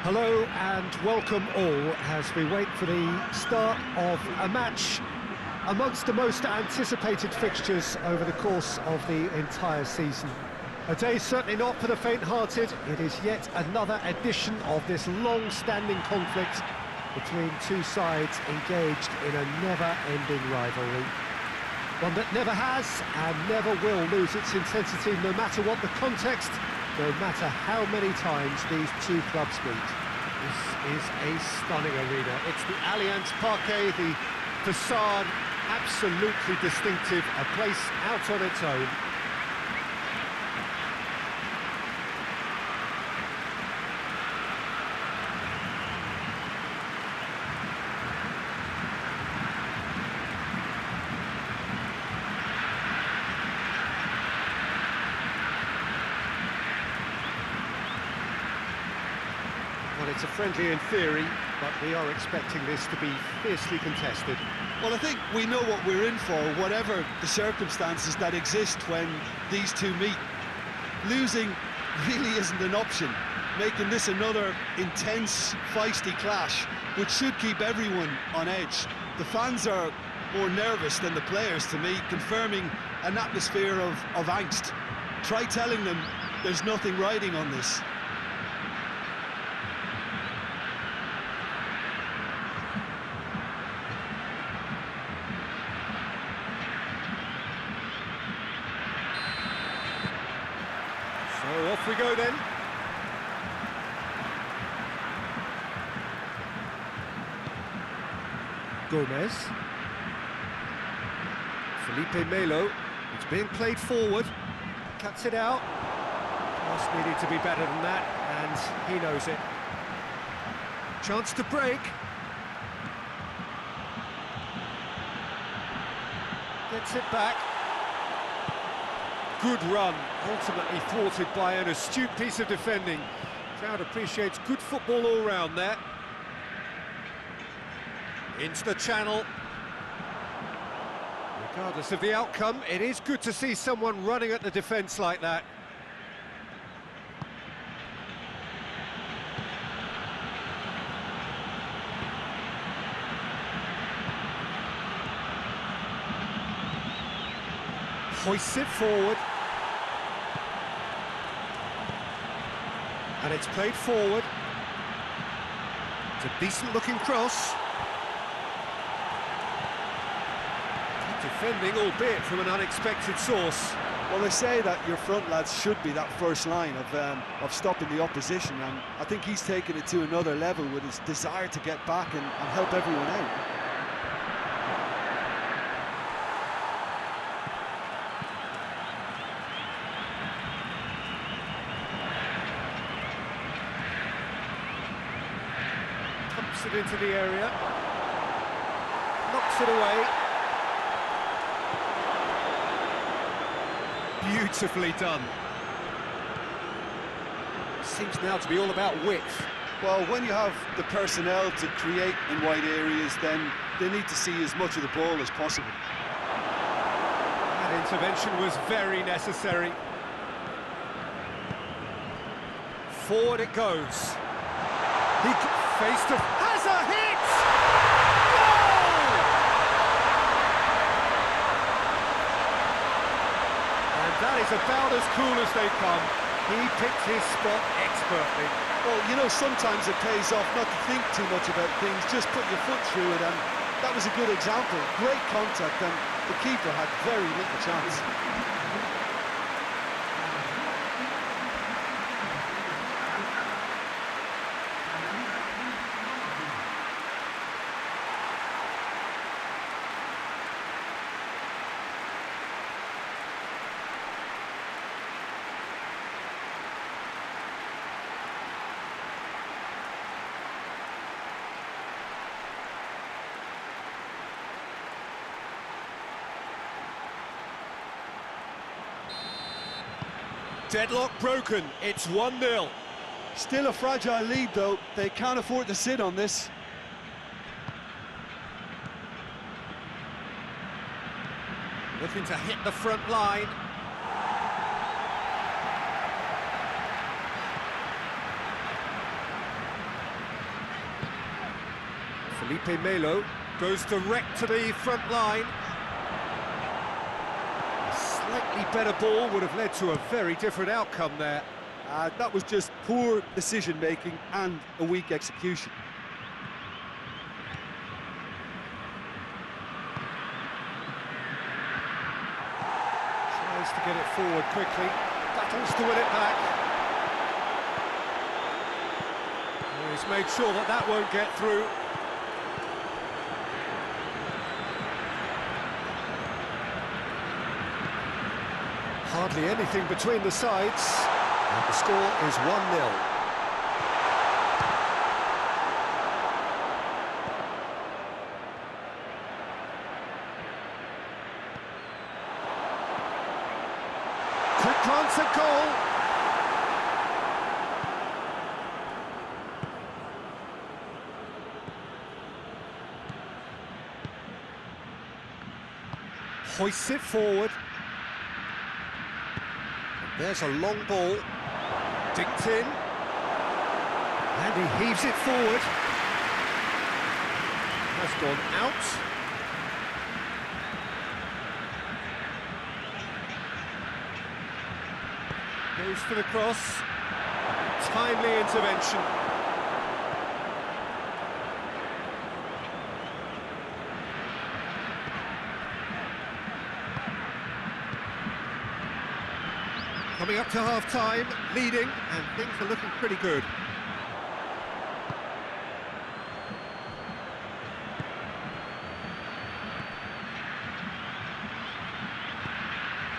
Hello and welcome all as we wait for the start of a match amongst the most anticipated fixtures over the course of the entire season. A day certainly not for the faint-hearted. It is yet another edition of this long-standing conflict between two sides engaged in a never-ending rivalry. One that never has and never will lose its intensity no matter what the context, no matter how many times these two clubs meet. This is a stunning arena. It's the Allianz Parque, the facade, absolutely distinctive, a place out on its own. Well, it's a friendly in theory, but we are expecting this to be fiercely contested. Well, I think we know what we're in for, whatever the circumstances that exist when these two meet. Losing really isn't an option, making this another intense, feisty clash, which should keep everyone on edge. The fans are more nervous than the players, to me, confirming an atmosphere of angst. Try telling them there's nothing riding on this. So off we go then. Gomez. Felipe Melo. It's being played forward. Cuts it out. Pass needed to be better than that, and he knows it. Chance to break. Gets it back. Good run, ultimately thwarted by an astute piece of defending. Crowd appreciates good football all round there. Into the channel. Regardless of the outcome, it is good to see someone running at the defence like that. Hoists it forward. And it's played forward. It's a decent-looking cross. Good defending, albeit from an unexpected source. Well, they say that your front lads should be that first line of stopping the opposition, and I think he's taken it to another level with his desire to get back and help everyone out. It into the area, knocks it away. Beautifully done. Seems now to be all about width. Well, when you have the personnel to create in wide areas, then they need to see as much of the ball as possible. That intervention was very necessary. Forward it goes. He faced a... has a hit! Goal! And that is about as cool as they come. He picked his spot expertly. Well, you know, sometimes it pays off not to think too much about things, just put your foot through it, and that was a good example. Great contact, and the keeper had very little chance. Deadlock broken, it's 1-0. Still a fragile lead, though. They can't afford to sit on this. Looking to hit the front line. Felipe Melo goes direct to the front line. A slightly better ball would have led to a very different outcome there. That was just poor decision-making and a weak execution. Tries to get it forward quickly, battles to win it back. He's made sure that that won't get through. Hardly anything between the sides, and the score is 1-0. Quick glance at goal. Hoists it forward. There's a long ball. Dinked in. And he heaves it forward. Has gone out. Goes for the cross. Timely intervention. Coming up to half-time, leading, and things are looking pretty good.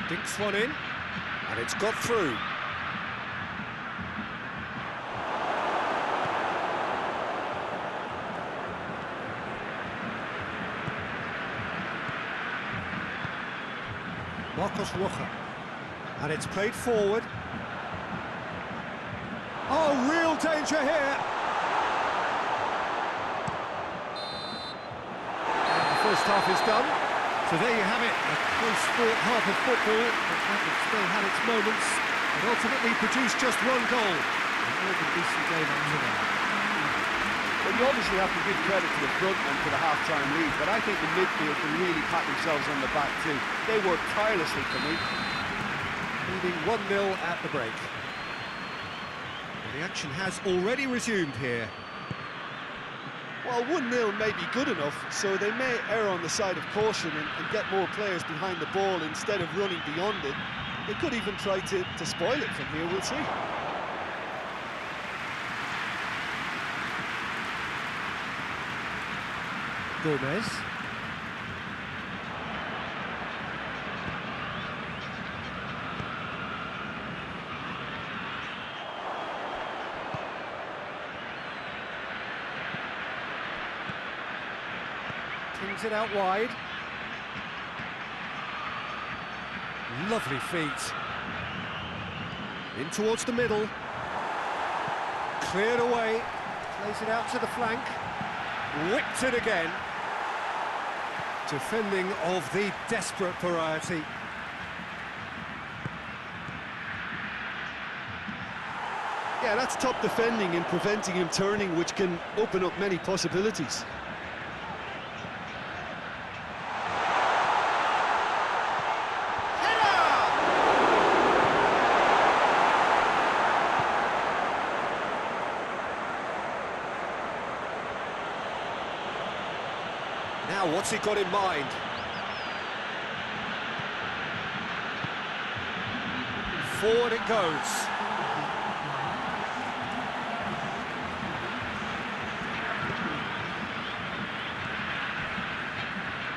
Dinks one in, and it's got through. Marcos Rocha. And it's played forward. Oh, real danger here. And the first half is done. So there you have it, a close-fought half of football that still had its moments, but ultimately produced just one goal. A more than decent game up to now. Well, you obviously have to give credit to the front and to the half-time lead, but I think the midfield can really pat themselves on the back too. They worked tirelessly for me. Leading 1-0 at the break. Well, the action has already resumed here. Well, 1-0 may be good enough, so they may err on the side of caution and get more players behind the ball instead of running beyond it. They could even try to spoil it from here, we'll see. Gomez. Kings it out wide. Lovely feet. In towards the middle. Cleared away. Plays it out to the flank. Whipped it again. Defending of the desperate variety. Yeah, that's top defending and preventing him turning, which can open up many possibilities. Now, what's he got in mind? Forward it goes.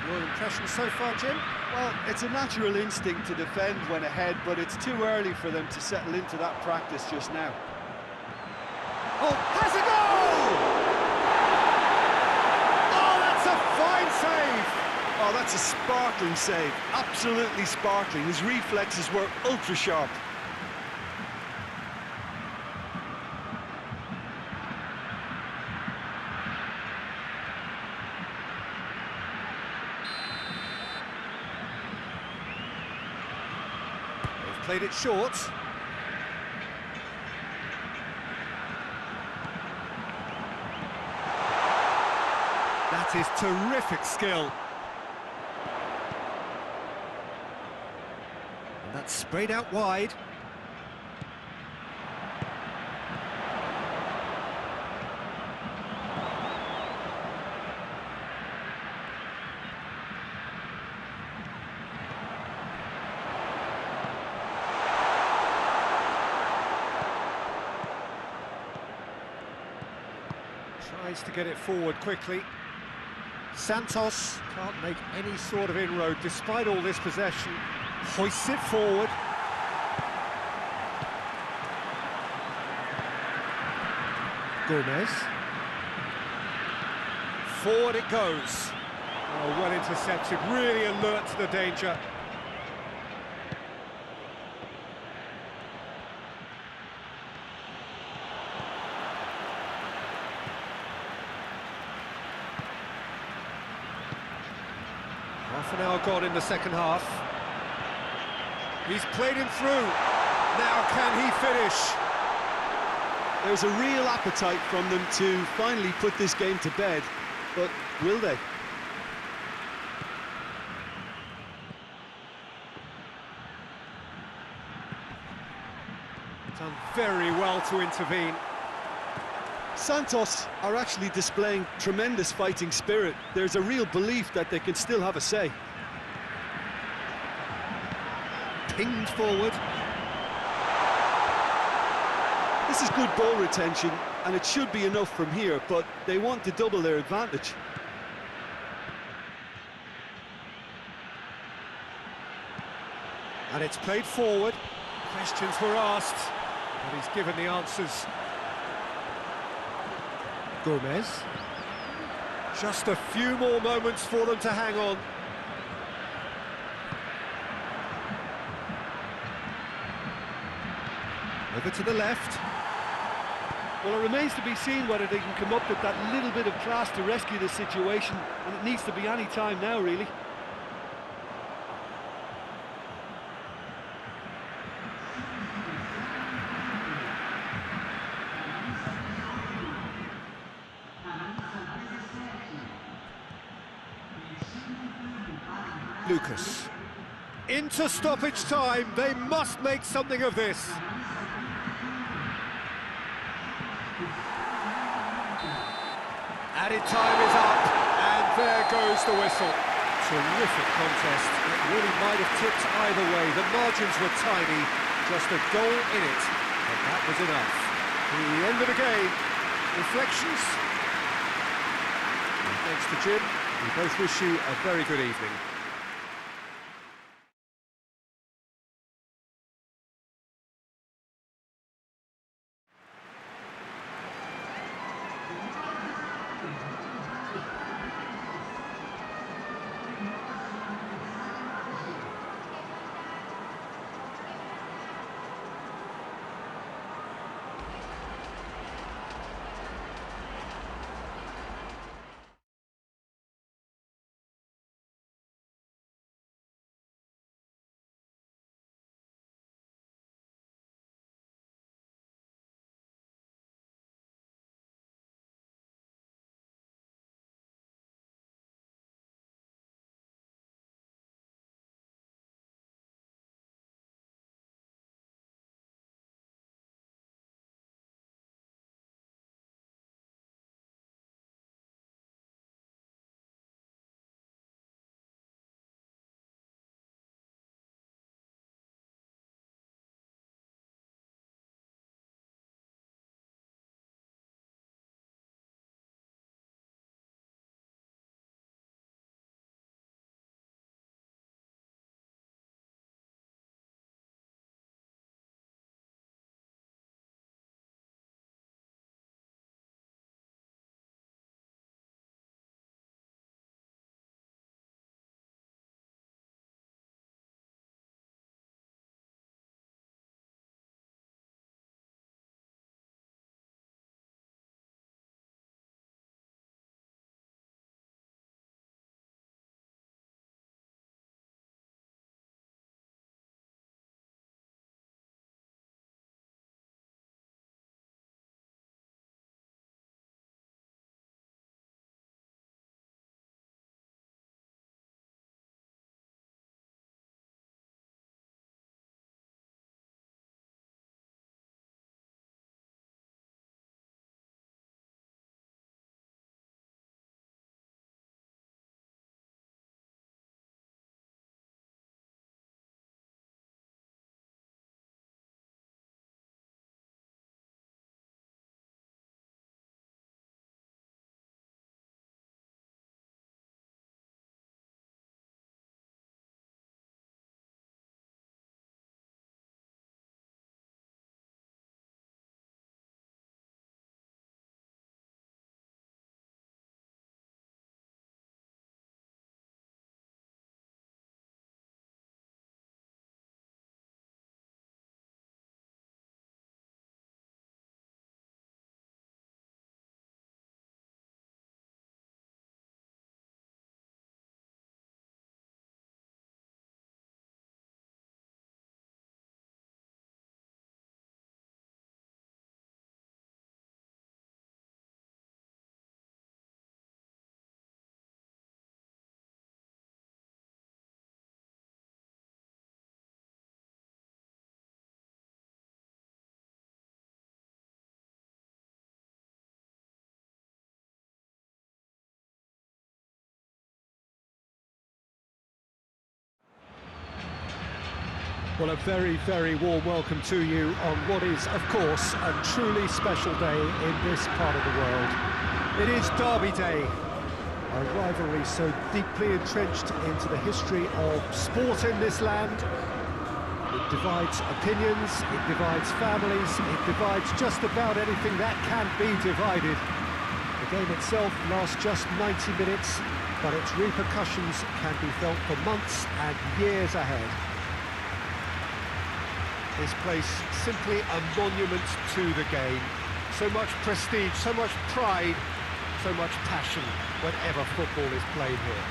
Your impression so far, Jim? Well, it's a natural instinct to defend when ahead, but it's too early for them to settle into that practice just now. Oh, has a goal! Save! Oh, that's a sparkling save. Absolutely sparkling. His reflexes were ultra sharp. They've played it short. That is terrific skill. And that's sprayed out wide. Tries to get it forward quickly. Santos can't make any sort of inroad despite all this possession. Hoists it forward. Gomez. Forward it goes. Oh, well intercepted, really alert to the danger. Half an hour gone in the second half. He's played him through. Now can he finish? There's a real appetite from them to finally put this game to bed, but will they? Done very well to intervene. Santos are actually displaying tremendous fighting spirit. There's a real belief that they can still have a say. Pinged forward. This is good ball retention, and it should be enough from here, but they want to double their advantage. And it's played forward. Questions were asked, but he's given the answers. Gomez. Just a few more moments for them to hang on. Over to the left. Well, it remains to be seen whether they can come up with that little bit of class to rescue this situation, and it needs to be any time now, really. Lucas. Into stoppage time. They must make something of this. Added time is up, and there goes the whistle. Terrific contest. It really might have tipped either way. The margins were tiny, just a goal in it, but that was enough. The end of the game. Reflections? And thanks to Jim. We both wish you a very good evening. Well, a very, very warm welcome to you on what is, of course, a truly special day in this part of the world. It is Derby Day, a rivalry so deeply entrenched into the history of sport in this land. It divides opinions, it divides families, it divides just about anything that can be divided. The game itself lasts just 90 minutes, but its repercussions can be felt for months and years ahead. This place simply a monument to the game. So much prestige, so much pride, so much passion whenever football is played here.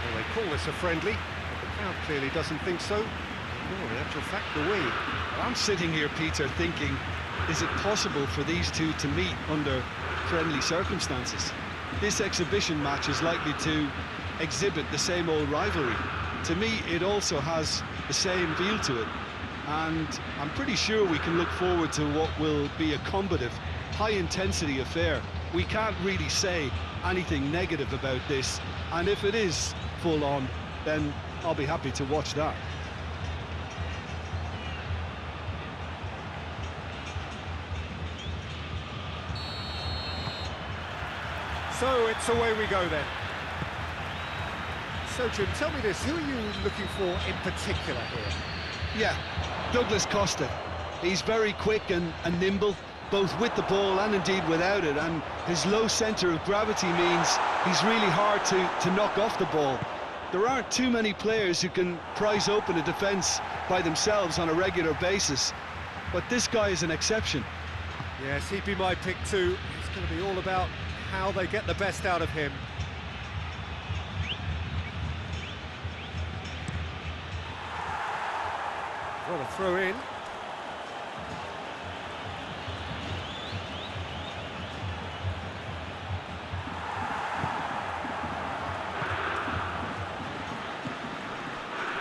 Well, they call this a friendly. The crowd clearly doesn't think so. No, in actual fact, the way. I'm sitting here, Peter, thinking, is it possible for these two to meet under friendly circumstances? This exhibition match is likely to exhibit the same old rivalry. To me, it also has the same feel to it. And I'm pretty sure we can look forward to what will be a combative, high-intensity affair. We can't really say anything negative about this. And if it is full-on, then I'll be happy to watch that. So it's away we go then. So Jim, tell me this, who are you looking for in particular here? Yeah, Douglas Costa. He's very quick and nimble, both with the ball and indeed without it, and his low centre of gravity means he's really hard to knock off the ball. There aren't too many players who can prise open a defence by themselves on a regular basis, but this guy is an exception. Yes, he'd be my pick too. It's going to be all about how they get the best out of him. What a throw in.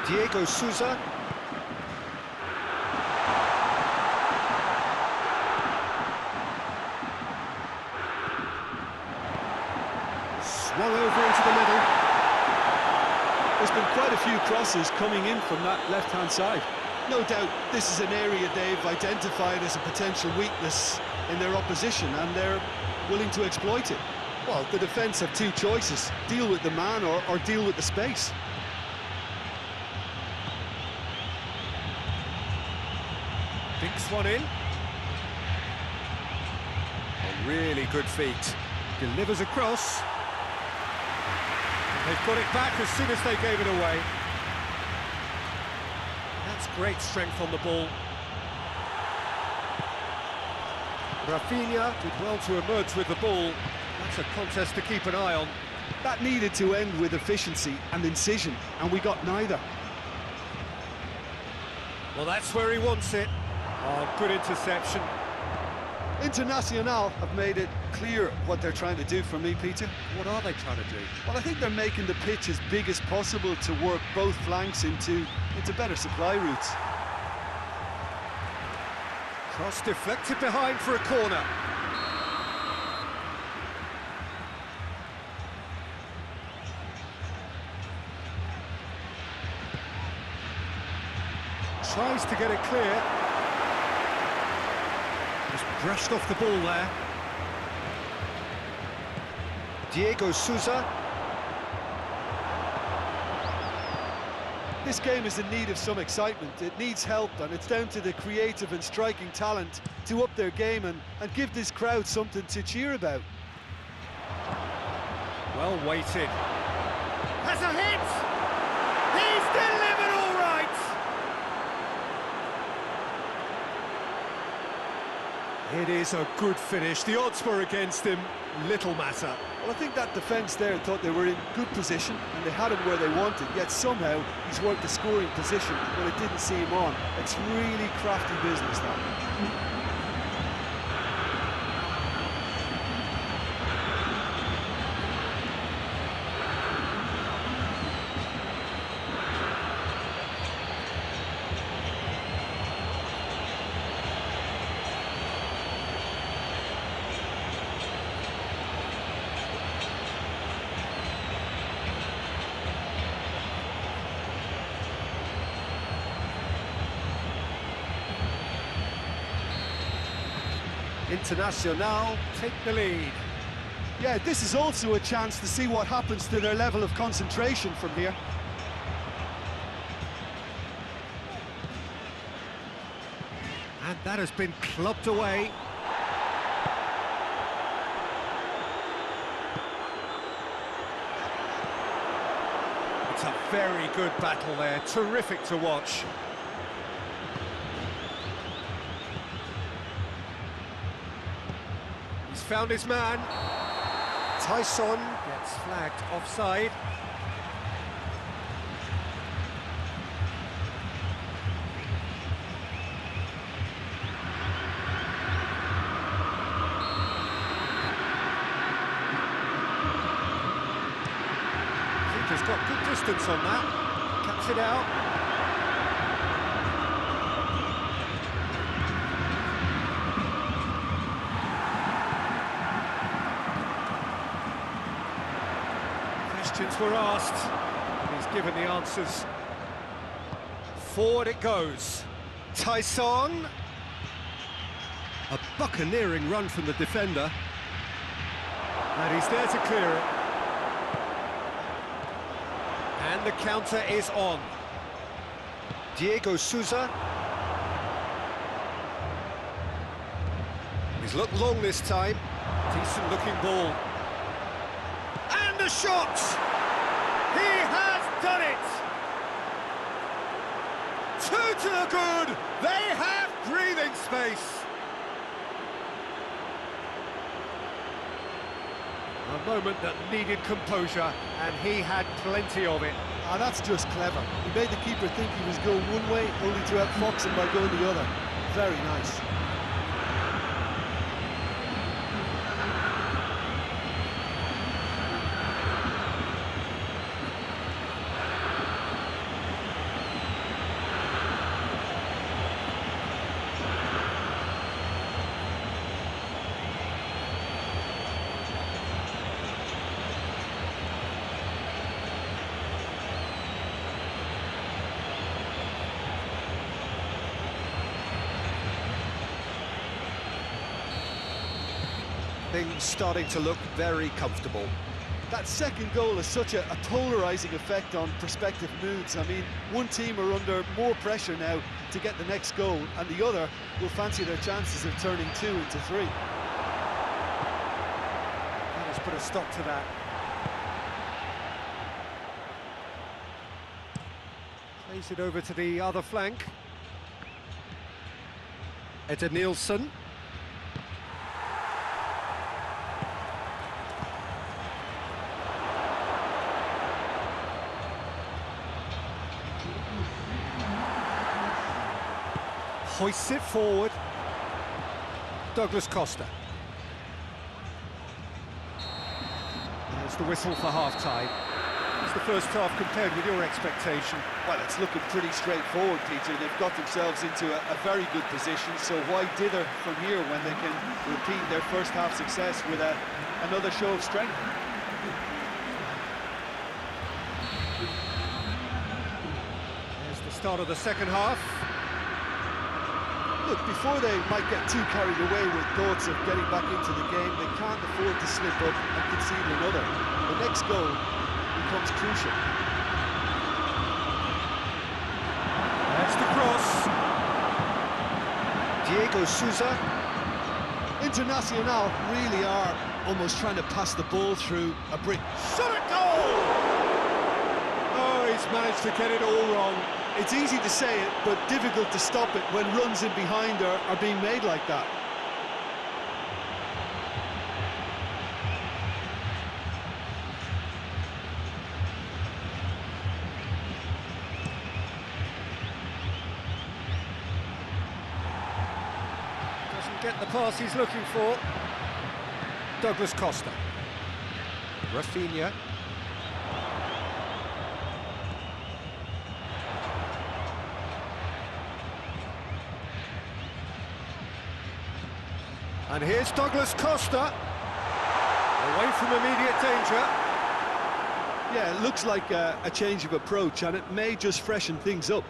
Diego Souza. Swung over into the middle. There's been quite a few crosses coming in from that left-hand side. No doubt this is an area they've identified as a potential weakness in their opposition, and they're willing to exploit it. Well, the defence have two choices: deal with the man or deal with the space. Dinks one in. A really good feat. Delivers across. They've got it back as soon as they gave it away. That's great strength on the ball. Rafinha did well to emerge with the ball. That's a contest to keep an eye on. That needed to end with efficiency and incision, and we got neither. Well, that's where he wants it. Oh, good interception. Internacional have made it clear what they're trying to do for me, Peter. What are they trying to do? Well, I think they're making the pitch as big as possible to work both flanks into better supply routes. Cross deflected behind for a corner. Tries to get it clear. Just brushed off the ball there. Diego Souza. This game is in need of some excitement. It needs help, and it's down to the creative and striking talent to up their game and give this crowd something to cheer about. Well weighted. Has a hit! He's delivered all right! It is a good finish. The odds were against him. Little matter. Well, I think that defence there thought they were in good position and they had him where they wanted, yet somehow he's worked the scoring position when it didn't see him on. It's really crafty business, that. Internacional take the lead. Yeah, this is also a chance to see what happens to their level of concentration from here. And that has been clubbed away. It's a very good battle there, terrific to watch. He's found his man. Tyson gets flagged offside. He's got good distance on that. Cuts it out. Questions were asked. He's given the answers. Forward it goes. Tyson. A buccaneering run from the defender. And he's there to clear it. And the counter is on. Diego Souza. He's looked long this time. Decent looking ball. And the shot! He has done it! Two to the good! They have breathing space! A moment that needed composure, and he had plenty of it. Ah, that's just clever. He made the keeper think he was going one way, only to outfox him by going the other. Very nice. Things starting to look very comfortable. That second goal has such a polarising effect on prospective moods. I mean, one team are under more pressure now to get the next goal, and the other will fancy their chances of turning 2 into 3. Let us put a stop to that. Plays it over to the other flank. Eder Nielsen. Hoists it forward. Douglas Costa. There's the whistle for half-time. It's the first half compared with your expectation. Well, it's looking pretty straightforward, Peter. They've got themselves into a very good position, so why dither from here when they can repeat their first half success with another show of strength? There's the start of the second half. Look, before they might get too carried away with thoughts of getting back into the game, they can't afford to slip up and concede another. The next goal becomes crucial. That's the cross. Diego Souza. Internacional really are almost trying to pass the ball through a brick. Shot it, goal! Oh, he's managed to get it all wrong. It's easy to say it, but difficult to stop it when runs in behind are being made like that. Doesn't get the pass he's looking for. Douglas Costa. Rafinha. And here's Douglas Costa, away from immediate danger. Yeah, it looks like a change of approach, and it may just freshen things up.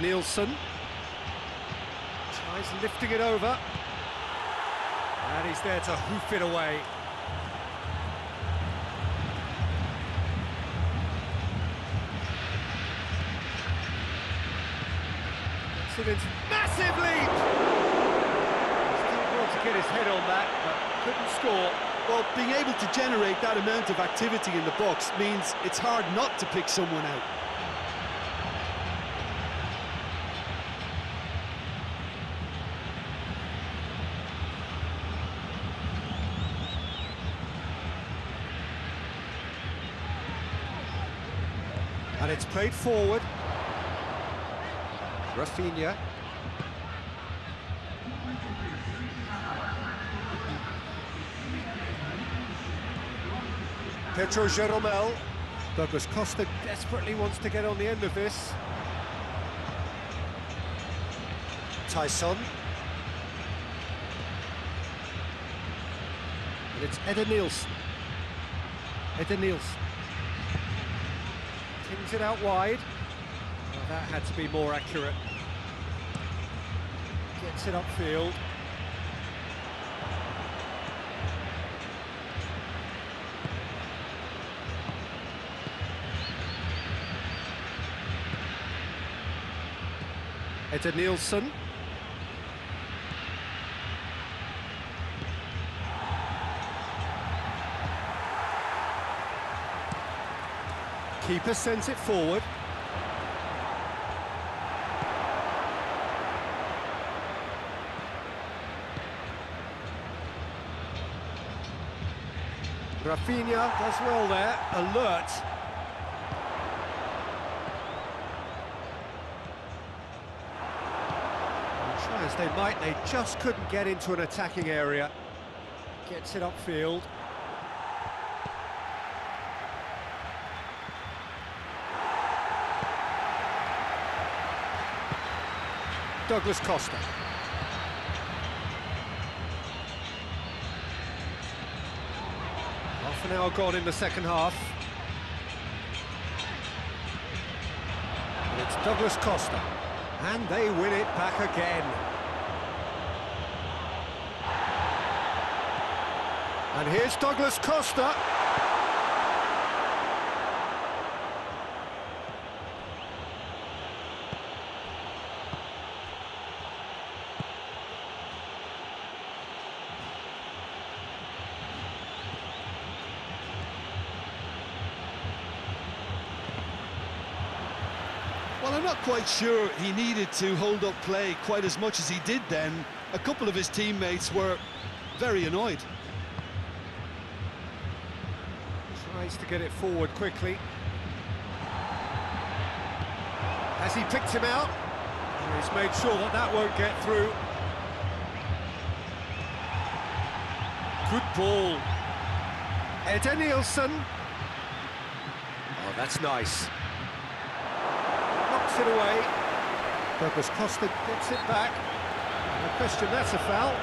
Nielsen tries lifting it over, and he's there to hoof it away. Massive lead! Still wants to get his head on that, but couldn't score. Well, being able to generate that amount of activity in the box means it's hard not to pick someone out. And it's played forward. Rafinha. Pedro Jeromel. Douglas Costa desperately wants to get on the end of this. Tyson. And it's Nielsen. Nielsen. Tings it out wide. Well, that had to be more accurate. Gets it upfield. Nielsen. Keeper sends it forward. Rafinha does well there, alert. And try as they might, they just couldn't get into an attacking area. Gets it upfield. Douglas Costa. Half an hour gone in the second half. And it's Douglas Costa. And they win it back again. And here's Douglas Costa. Well, I'm not quite sure he needed to hold up play quite as much as he did then. A couple of his teammates were very annoyed. Tries to get it forward quickly. Has he picked him out? And he's made sure that that won't get through. Good ball. Nielsen. Oh, that's nice. Knocks it away. Douglas Costa gets it back. No question, that's a foul.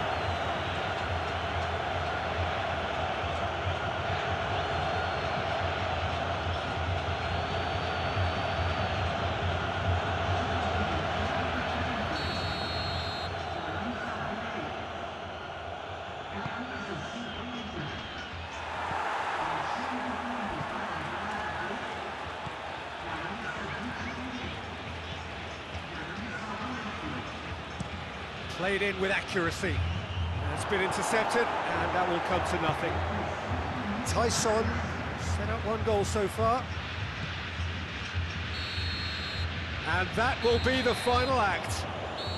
Played in with accuracy. It's been intercepted, and that will come to nothing. Tyson set up one goal so far. And that will be the final act.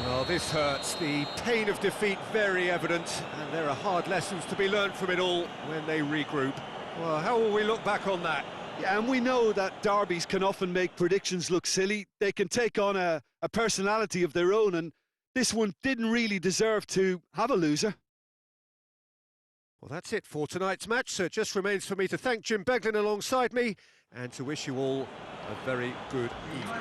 Oh, this hurts. The pain of defeat very evident, and there are hard lessons to be learned from it all when they regroup. Well, how will we look back on that? Yeah, and we know that derbies can often make predictions look silly. They can take on a personality of their own, and this one didn't really deserve to have a loser. Well, that's it for tonight's match, so it just remains for me to thank Jim Beglin alongside me and to wish you all a very good evening.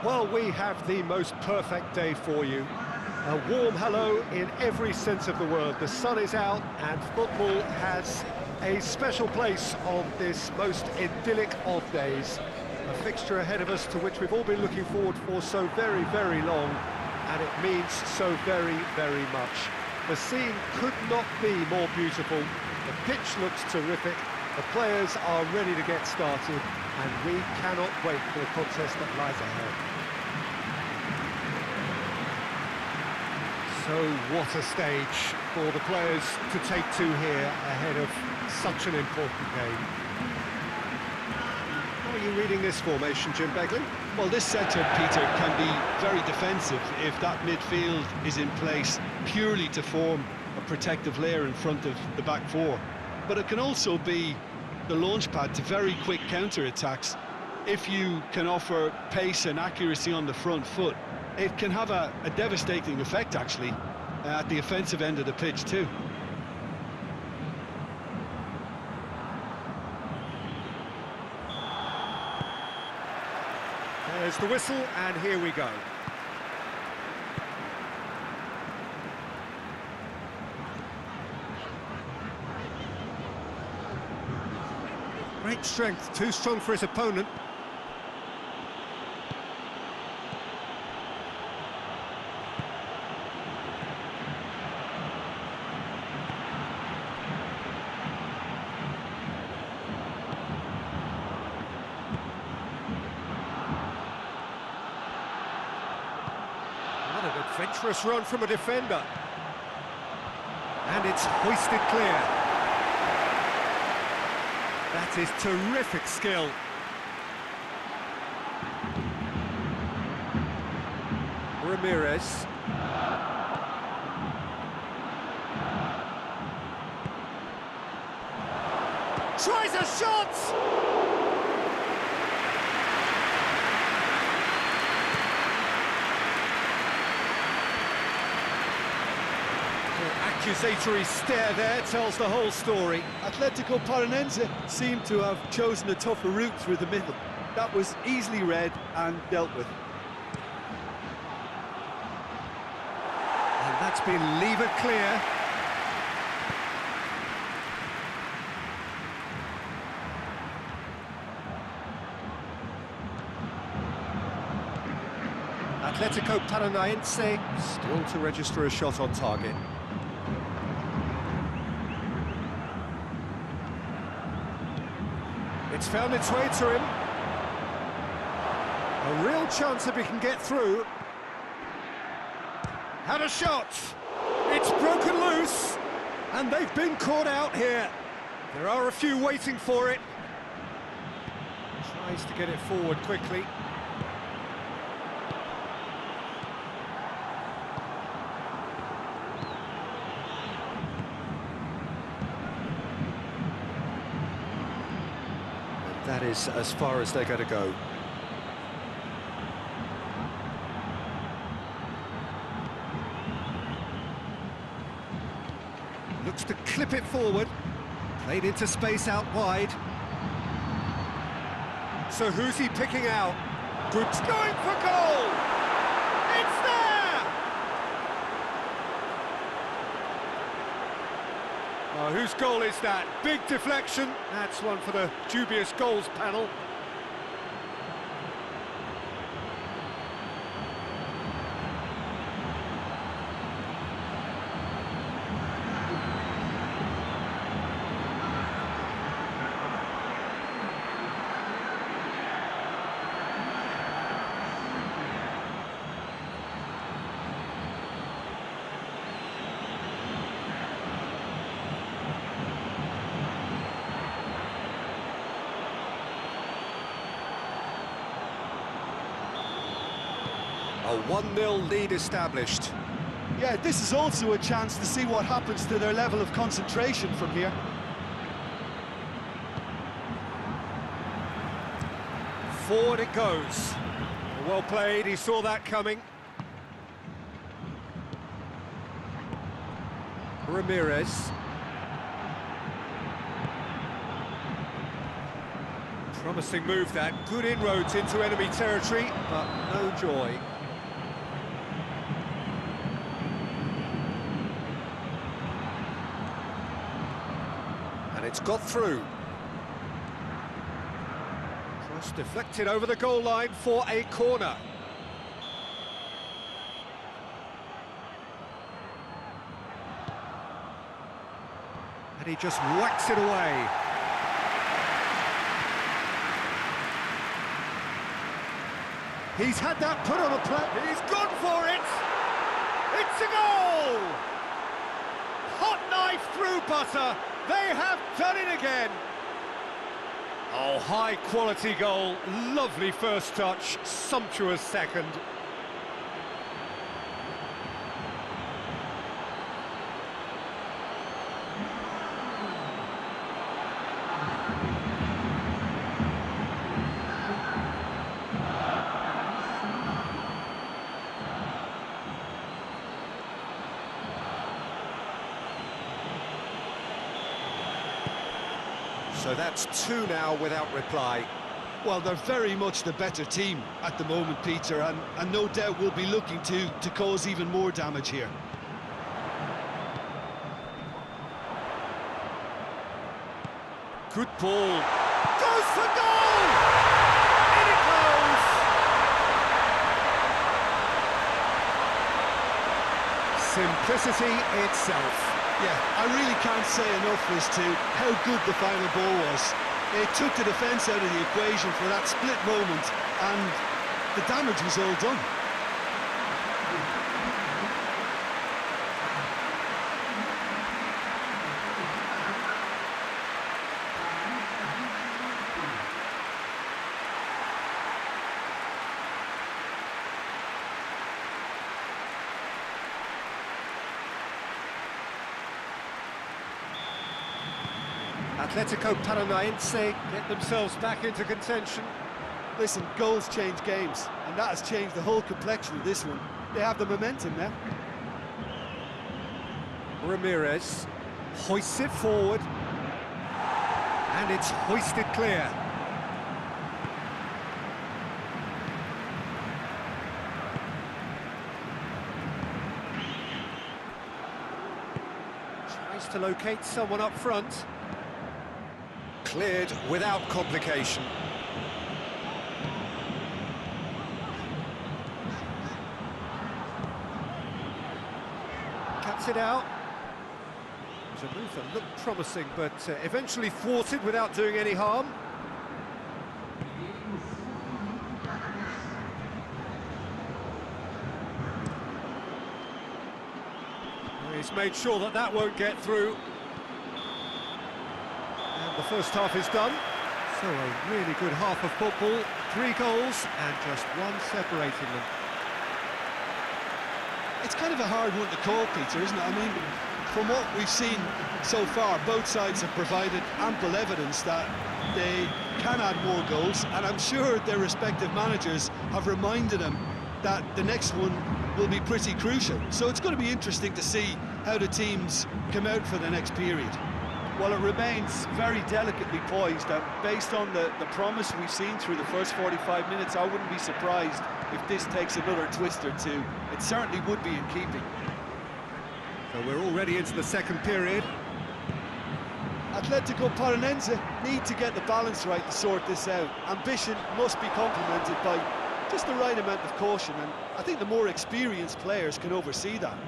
Well, we have the most perfect day for you. A warm hello in every sense of the word. The sun is out and football has a special place on this most idyllic of days. A fixture ahead of us to which we've all been looking forward for so very, very long, and it means so very, very much. The scene could not be more beautiful. The pitch looks terrific. The players are ready to get started, and we cannot wait for the contest that lies ahead. So what a stage for the players to take to here ahead of such an important game. How are you reading this formation, Jim Begley? Well, this setup, Peter, can be very defensive if that midfield is in place purely to form a protective layer in front of the back four. But it can also be the launchpad to very quick counter-attacks. If you can offer pace and accuracy on the front foot, it can have a devastating effect, actually, at the offensive end of the pitch, too. There's the whistle, and here we go. Great strength, too strong for his opponent. What an adventurous run from a defender. And it's hoisted clear. That is terrific skill. Ramirez. Tries a shot! Accusatory stare there tells the whole story. Atletico Paranaense seemed to have chosen a tougher route through the middle. That was easily read and dealt with. And that's been levered clear. Atletico Paranaense still to register a shot on target. It's found its way to him. A real chance if he can get through. Had a shot. It's broken loose. And they've been caught out here. There are a few waiting for it. Tries to get it forward quickly. That is as far as they're going to go. Looks to clip it forward. Played into space out wide. So who's he picking out? Group's going for goal! It's there! Oh, whose goal is that? Big deflection. That's one for the dubious goals panel. A 1-0 lead established. Yeah, this is also a chance to see what happens to their level of concentration from here. Forward it goes. Well played, he saw that coming. Ramirez. Promising move that, good inroads into enemy territory, but no joy. And it's got through. Cross deflected over the goal line for a corner. And he just whacks it away. He's had that put on a plate. He's gone for it. It's a goal! Hot knife through butter. They have done it again. Oh, high quality goal. Lovely first touch. Sumptuous second. So that's two now without reply. Well, they're very much the better team at the moment, Peter, and no doubt will be looking to cause even more damage here. Good ball. Goes for goal! In it goes! Simplicity itself. Yeah, I really can't say enough as to how good the final ball was. It took the defence out of the equation for that split moment, and the damage was all done. Atletico Paranaense get themselves back into contention. Listen, goals change games, and that has changed the whole complexion of this one. They have the momentum now. Ramirez hoists it forward, and it's hoisted clear. Tries to locate someone up front. Cleared without complication. Cuts it out. It was a move that looked promising, but eventually thwarted without doing any harm. He's made sure that that won't get through. The first half is done, so a really good half of football, 3 goals and just one separating them. It's kind of a hard one to call, Peter, isn't it? I mean, from what we've seen so far, both sides have provided ample evidence that they can add more goals, and I'm sure their respective managers have reminded them that the next one will be pretty crucial. So it's going to be interesting to see how the teams come out for the next period. Well, it remains very delicately poised, and based on the promise we've seen through the first 45 minutes, I wouldn't be surprised if this takes another twist or two. It certainly would be in keeping. So we're already into the second period. Atletico Paranaense need to get the balance right to sort this out. Ambition must be complemented by just the right amount of caution, and I think the more experienced players can oversee that.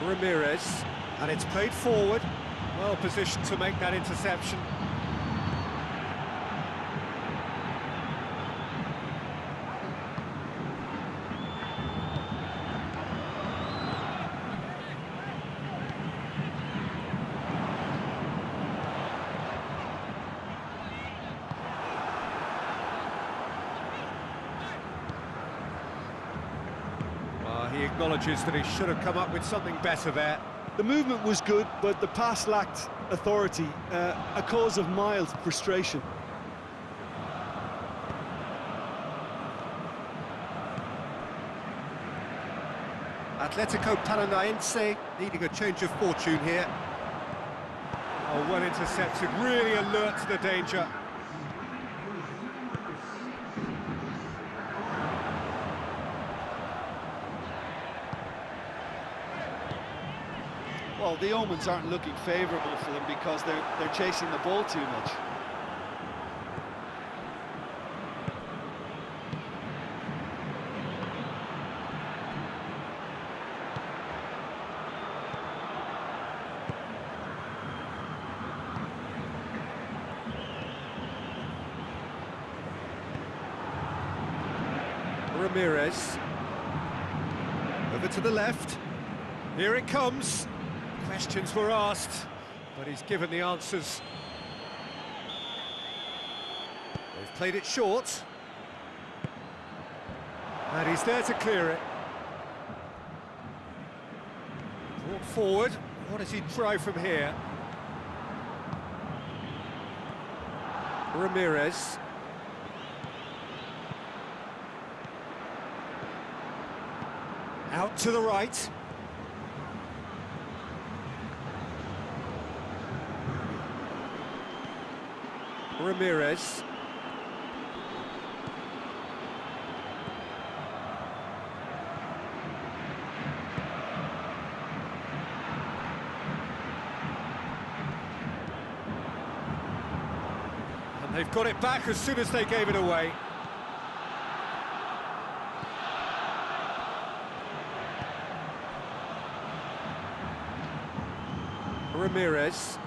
Ramirez, and it's played forward, well positioned to make that interception. He acknowledges that he should have come up with something better there. The movement was good, but the pass lacked authority, a cause of mild frustration. Atletico Paranaense needing a change of fortune here. Oh, well intercepted, really alert to the danger. Well, the omens aren't looking favourable for them because they're chasing the ball too much. Ramirez. Over to the left. Here it comes. Questions were asked, but he's given the answers. They've played it short. And he's there to clear it. Brought forward. What does he try from here? Ramirez. Out to the right. Ramirez. And they've got it back as soon as they gave it away. Ramirez.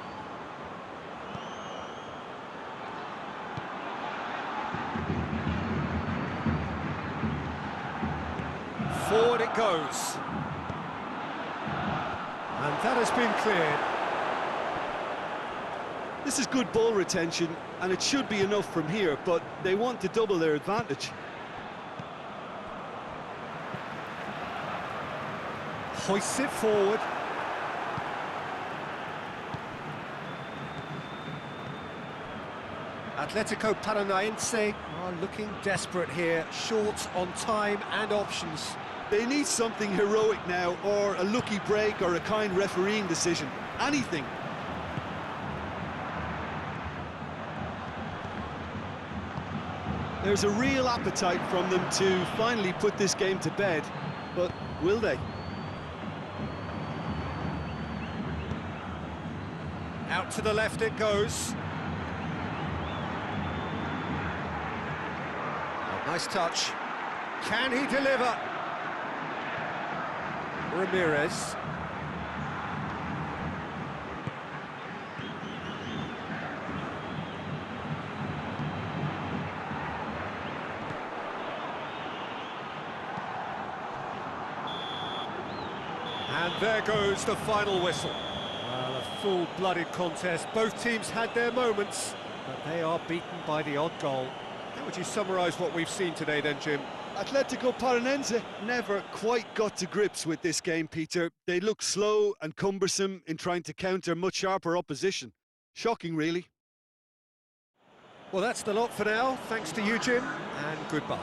Forward it goes. And that has been cleared. This is good ball retention, and it should be enough from here, but they want to double their advantage. Hoists it forward. Atletico Paranaense are looking desperate here, short on time and options. They need something heroic now, or a lucky break, or a kind refereeing decision. Anything. There's a real appetite from them to finally put this game to bed, but will they? Out to the left it goes. Oh, nice touch. Can he deliver? Ramirez. And there goes the final whistle. Well, a full-blooded contest. Both teams had their moments, but they are beaten by the odd goal. How would you summarise what we've seen today then, Jim? Atletico Paranaense never quite got to grips with this game, Peter. They look slow and cumbersome in trying to counter much sharper opposition. Shocking, really. Well, that's the lot for now. Thanks to you, Jim, and goodbye.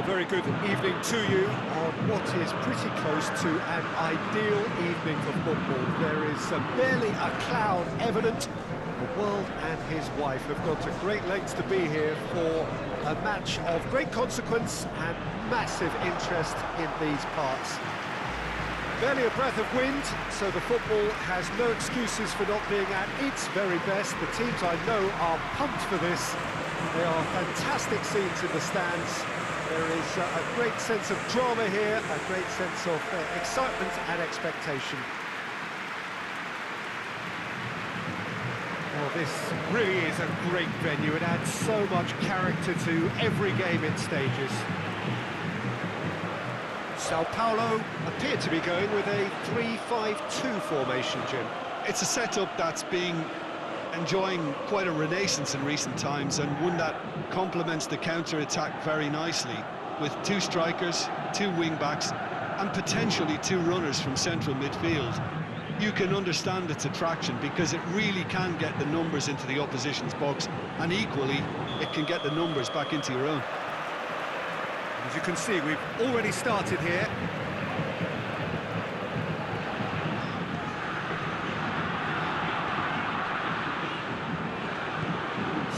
very good evening to you on what is pretty close to an ideal evening for football. There is barely a cloud evident. The world and his wife have gone to great lengths to be here for a match of great consequence and massive interest in these parts. Barely a breath of wind, so the football has no excuses for not being at its very best. The teams I know are pumped for this. They are fantastic scenes in the stands. There is a great sense of drama here, a great sense of excitement and expectation. Well, this really is a great venue. It adds so much character to every game it stages. Sao Paulo appear to be going with a 3-5-2 formation, Jim. It's a setup that's enjoying quite a renaissance in recent times, and one that complements the counter-attack very nicely, with 2 strikers, 2 wing-backs, and potentially 2 runners from central midfield. You can understand its attraction because it really can get the numbers into the opposition's box, and equally, it can get the numbers back into your own. As you can see, we've already started here.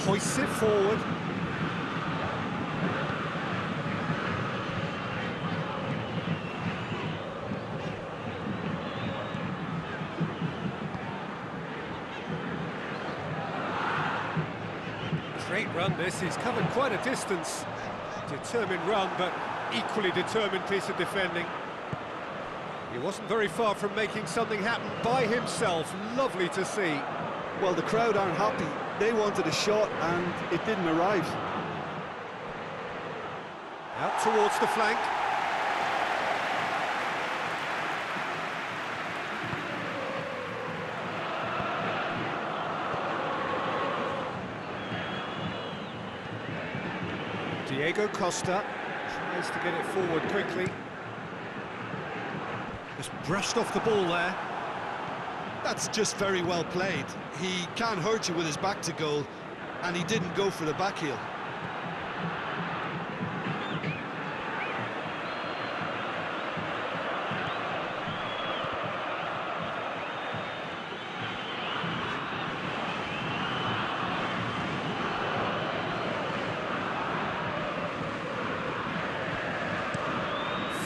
Hoists it forward. Great run this, he's covered quite a distance. Determined run, but equally determined piece of defending. He wasn't very far from making something happen by himself. Lovely to see. Well, the crowd aren't happy. They wanted a shot, and it didn't arrive. Out towards the flank. Diego Costa tries to get it forward quickly. Just brushed off the ball there. That's just very well played. He can't hurt you with his back to goal, and he didn't go for the back heel.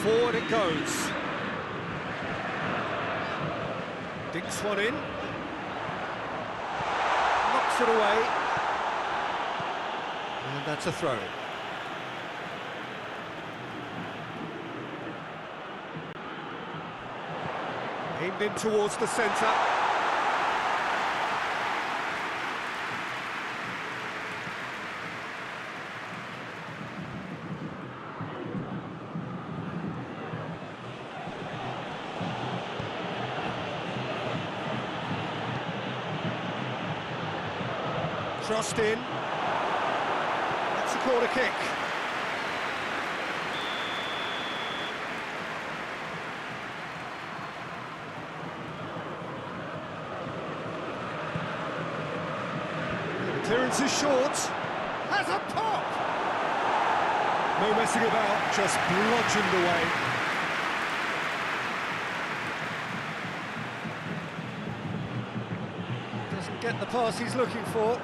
Forward it goes. Dinks one in. Knocks it away. And that's a throw. Aimed in towards the centre. Crossed in. That's a corner kick. The clearance is short. Has a pop! No messing about, just bludgeoned away. Doesn't get the pass he's looking for.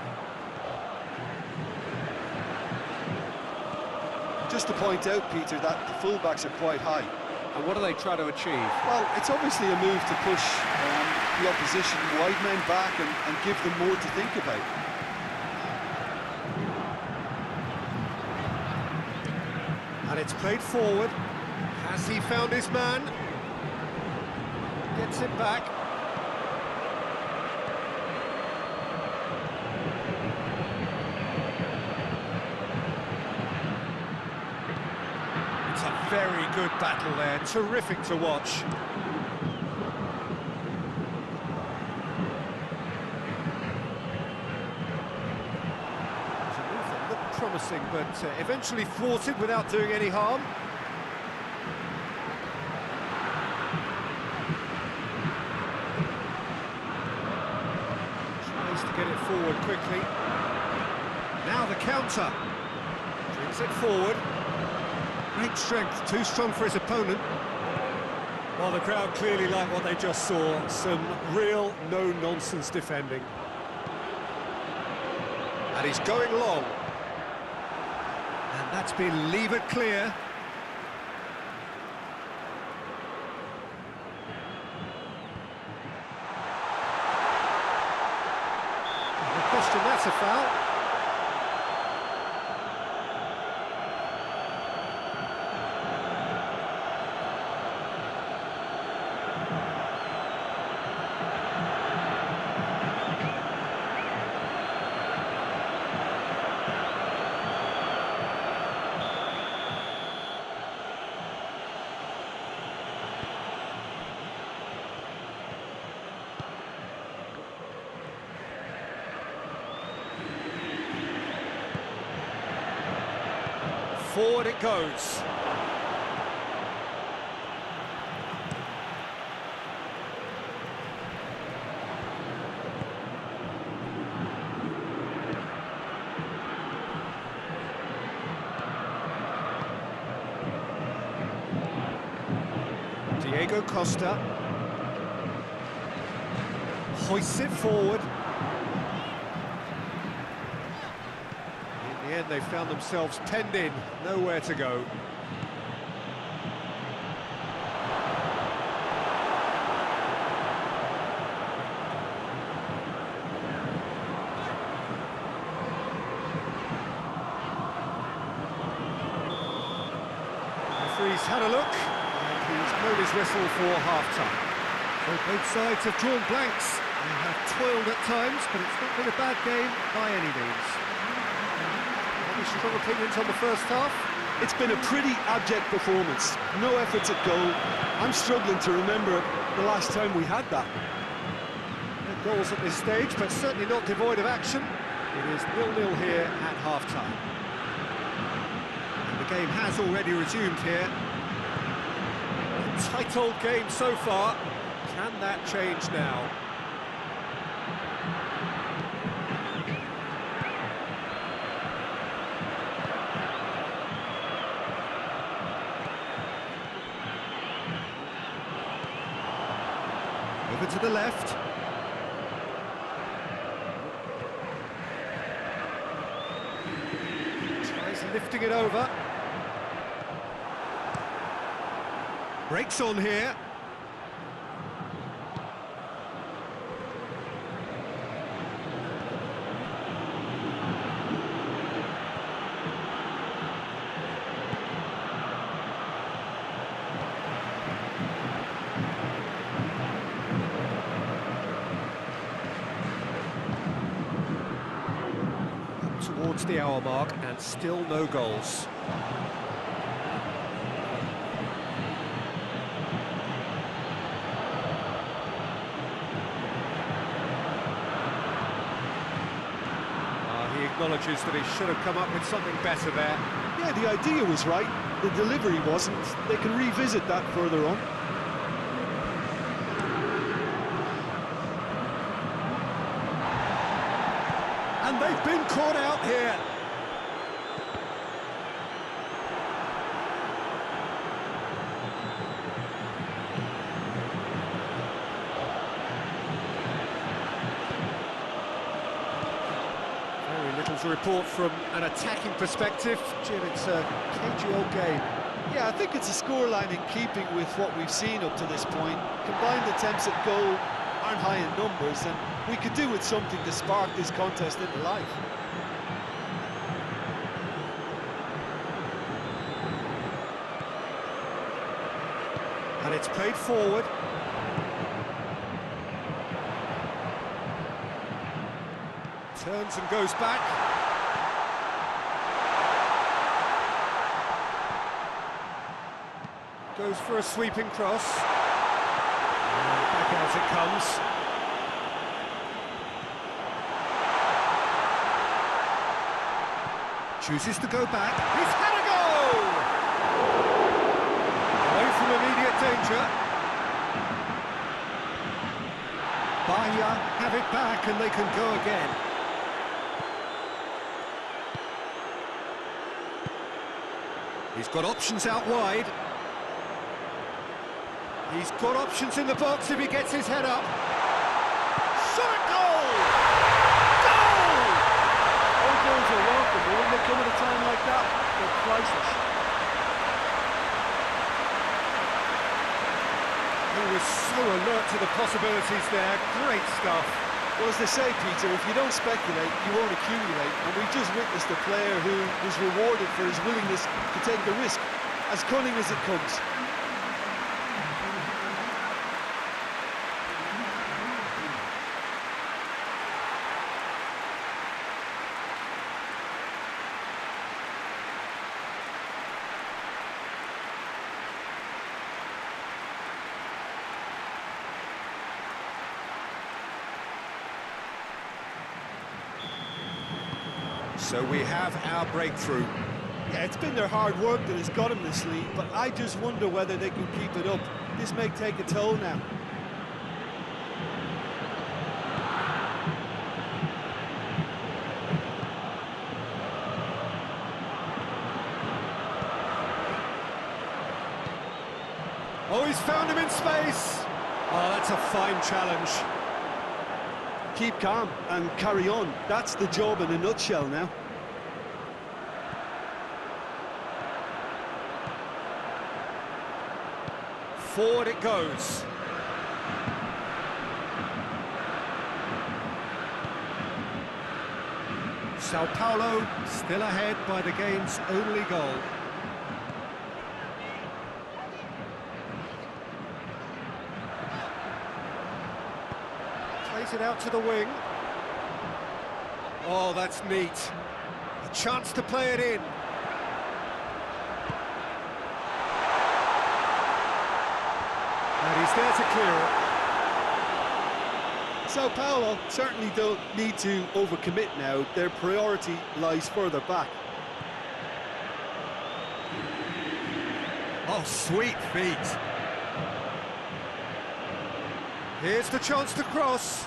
Just to point out, Peter, that the fullbacks are quite high. And what do they try to achieve? Well, it's obviously a move to push the opposition wide men back and give them more to think about. And it's played forward. Has he found his man? Gets it back. Very good battle there, terrific to watch. It's a move that looked promising, but eventually thwarted without doing any harm. Tries to get it forward quickly. Now the counter. Brings it forward. Great strength, too strong for his opponent. Well, the crowd clearly like what they just saw. Some real no-nonsense defending. And he's going long. And that's been levered clear. No question, that's a foul. Forward it goes. Diego Costa hoists it forward. In the end, they found themselves penned in, nowhere to go. The referee's had a look, and he's blown his whistle for half-time. So both sides have drawn blanks. They have toiled at times, but it's not been a bad game by any means. Strong opinions on the first half? It's been a pretty abject performance. No efforts at goal. I'm struggling to remember the last time we had that. No goals at this stage, but certainly not devoid of action. It is 0-0 here at half-time. And the game has already resumed here. A tight old game so far. Can that change now? Over to the left. Tries lifting it over. Breaks on here. Towards the hour mark, and still no goals. He acknowledges that he should have come up with something better there. Yeah, the idea was right, the delivery wasn't. They can revisit that further on. And they've been caught out here. Very little to report from an attacking perspective. Jim, it's a cagey old game. Yeah, I think it's a scoreline in keeping with what we've seen up to this point. Combined attempts at goal aren't high in numbers, and we could do with something to spark this contest into life. And it's played forward. Turns and goes back. Goes for a sweeping cross. Back out it comes. Chooses to go back. He's had a goal! Away from immediate danger. Bahia have it back and they can go again. He's got options out wide. He's got options in the box if he gets his head up. Shot at goal! Goal! All goals are welcome, but when they come at a time like that, they're priceless. He was so alert to the possibilities there. Great stuff. Well, as they say, Peter, if you don't speculate, you won't accumulate. And we just witnessed a player who was rewarded for his willingness to take the risk, as cunning as it comes. So we have our breakthrough. Yeah, it's been their hard work that has got them this lead, but I just wonder whether they can keep it up. This may take a toll now. Oh, he's found him in space. Oh, that's a fine challenge. Keep calm and carry on. That's the job in a nutshell now. Forward it goes. Sao Paulo still ahead by the game's only goal. Plays it out to the wing. Oh, that's neat. A chance to play it in. And he's there to clear it. Sao Paulo certainly don't need to overcommit now. Their priority lies further back. Oh, sweet feet. Here's the chance to cross.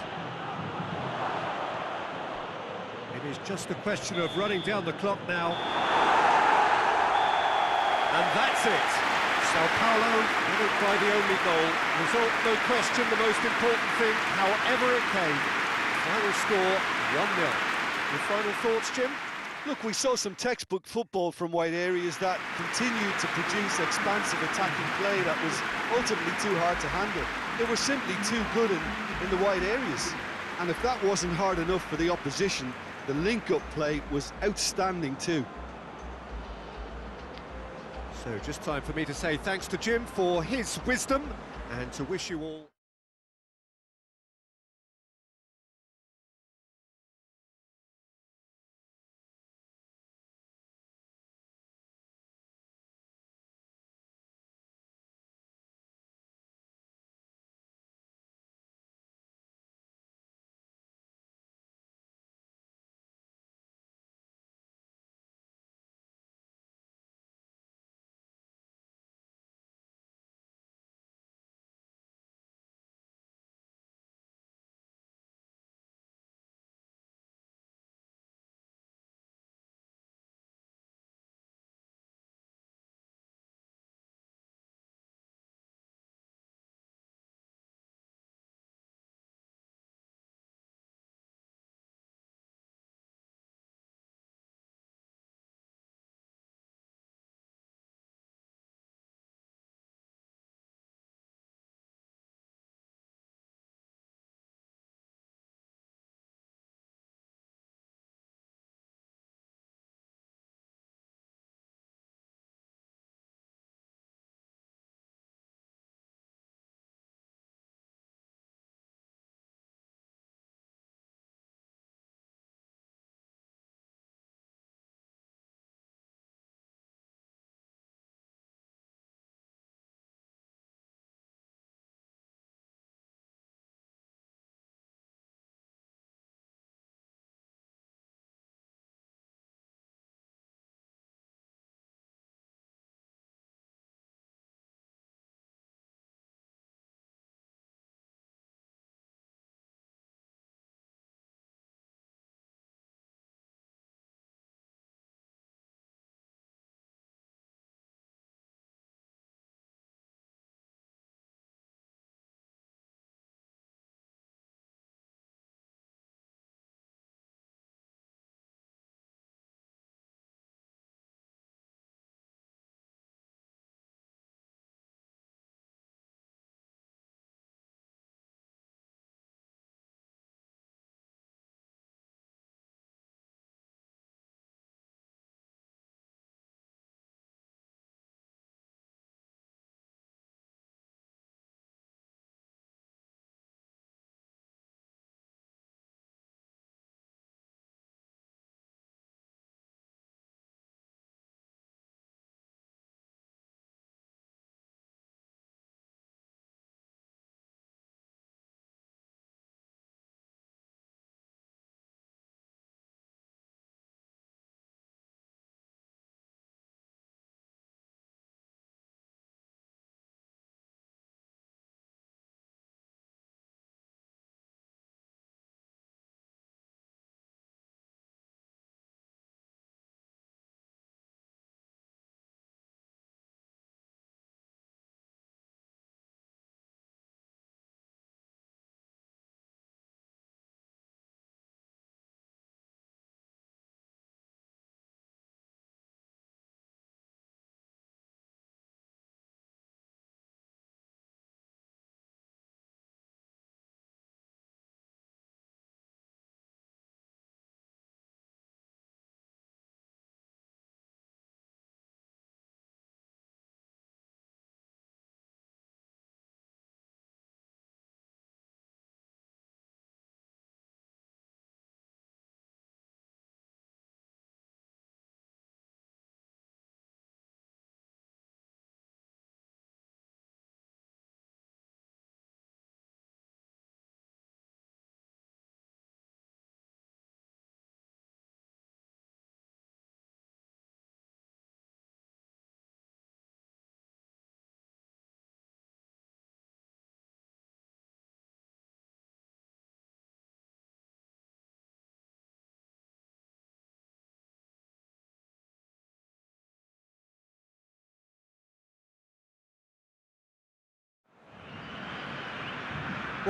It is just a question of running down the clock now. And that's it. Sao Paulo win it by the only goal. Result, no question, the most important thing, however it came. Final score, 1-0. Your final thoughts, Jim? Look, we saw some textbook football from wide areas that continued to produce expansive attacking play that was ultimately too hard to handle. They were simply too good in the wide areas. And if that wasn't hard enough for the opposition, the link-up play was outstanding too. So just time for me to say thanks to Jim for his wisdom and to wish you all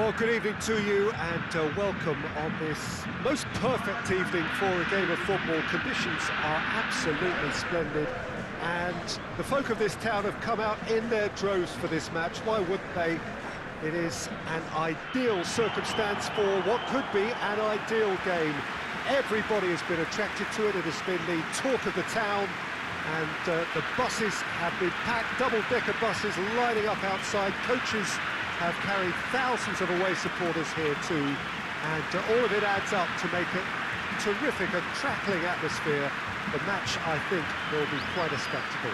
Well, good evening to you and welcome on this most perfect evening for a game of football. Conditions are absolutely splendid and the folk of this town have come out in their droves for this match. Why wouldn't they? It is an ideal circumstance for what could be an ideal game. Everybody has been attracted to it. It has been the talk of the town, and the buses have been packed, double-decker buses lining up outside. Coaches have carried thousands of away supporters here too, and all of it adds up to make it terrific, a crackling atmosphere. The match, I think, will be quite a spectacle.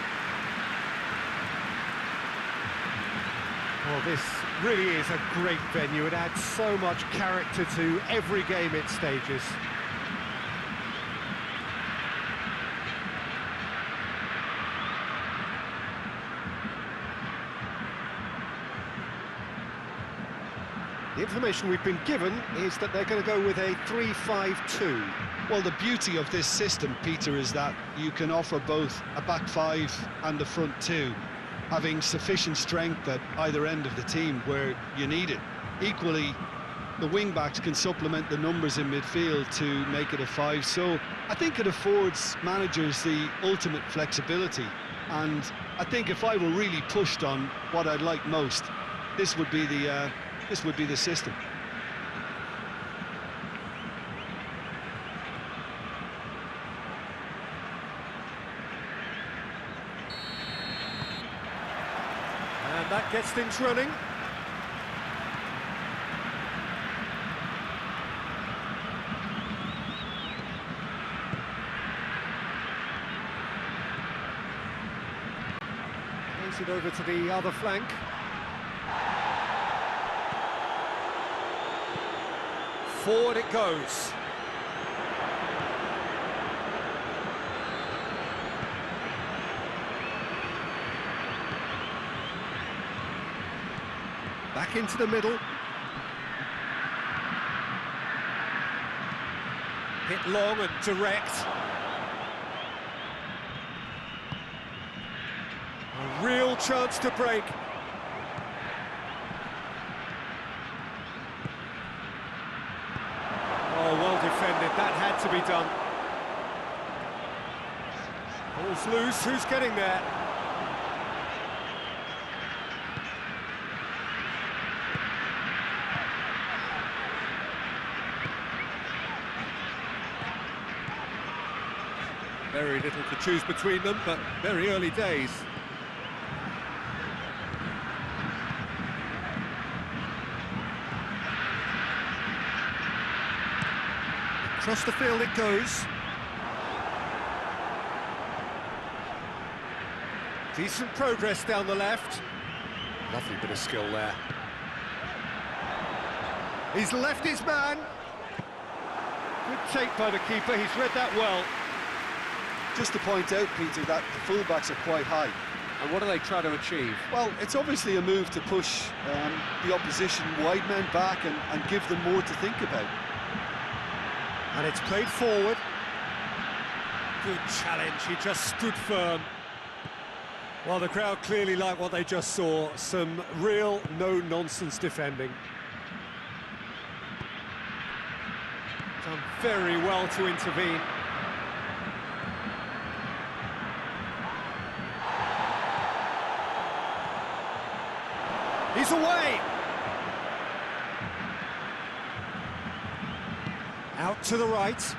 Well, this really is a great venue. It adds so much character to every game it stages. The information we've been given is that they're going to go with a 3-5-2. Well, the beauty of this system, Peter, is that you can offer both a back five and a front two, having sufficient strength at either end of the team where you need it. Equally, the wing-backs can supplement the numbers in midfield to make it a five, so I think it affords managers the ultimate flexibility. And I think if I were really pushed on what I'd like most, this would be the system. And that gets things running. Plays it over to the other flank. Forward it goes. Back into the middle. Hit long and direct. A real chance to break. Oh, well defended, that had to be done. Ball's loose, who's getting there? Very little to choose between them, but very early days. Across the field it goes. Decent progress down the left. Lovely bit of skill there. He's left his man. Good take by the keeper, he's read that well. Just to point out, Peter, that the fullbacks are quite high. And what do they try to achieve? Well, it's obviously a move to push the opposition wide men back and give them more to think about. And it's played forward. Good challenge, he just stood firm. Well, the crowd clearly like what they just saw. Some real no-nonsense defending. Done very well to intervene. He's away! Out to the right.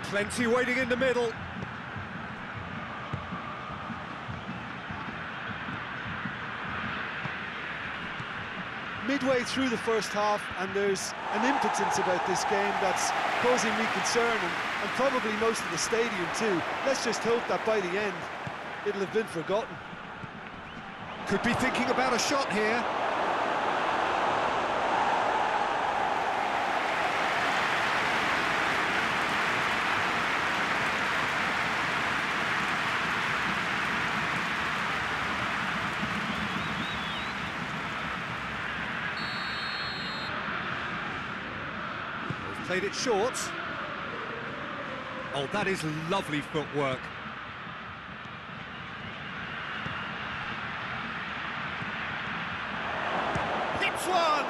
Plenty waiting in the middle. Midway through the first half, and there's an impotence about this game that's causing me concern, and probably most of the stadium too. Let's just hope that by the end, it'll have been forgotten. Could be thinking about a shot here. Played it short. Oh, that is lovely footwork. one!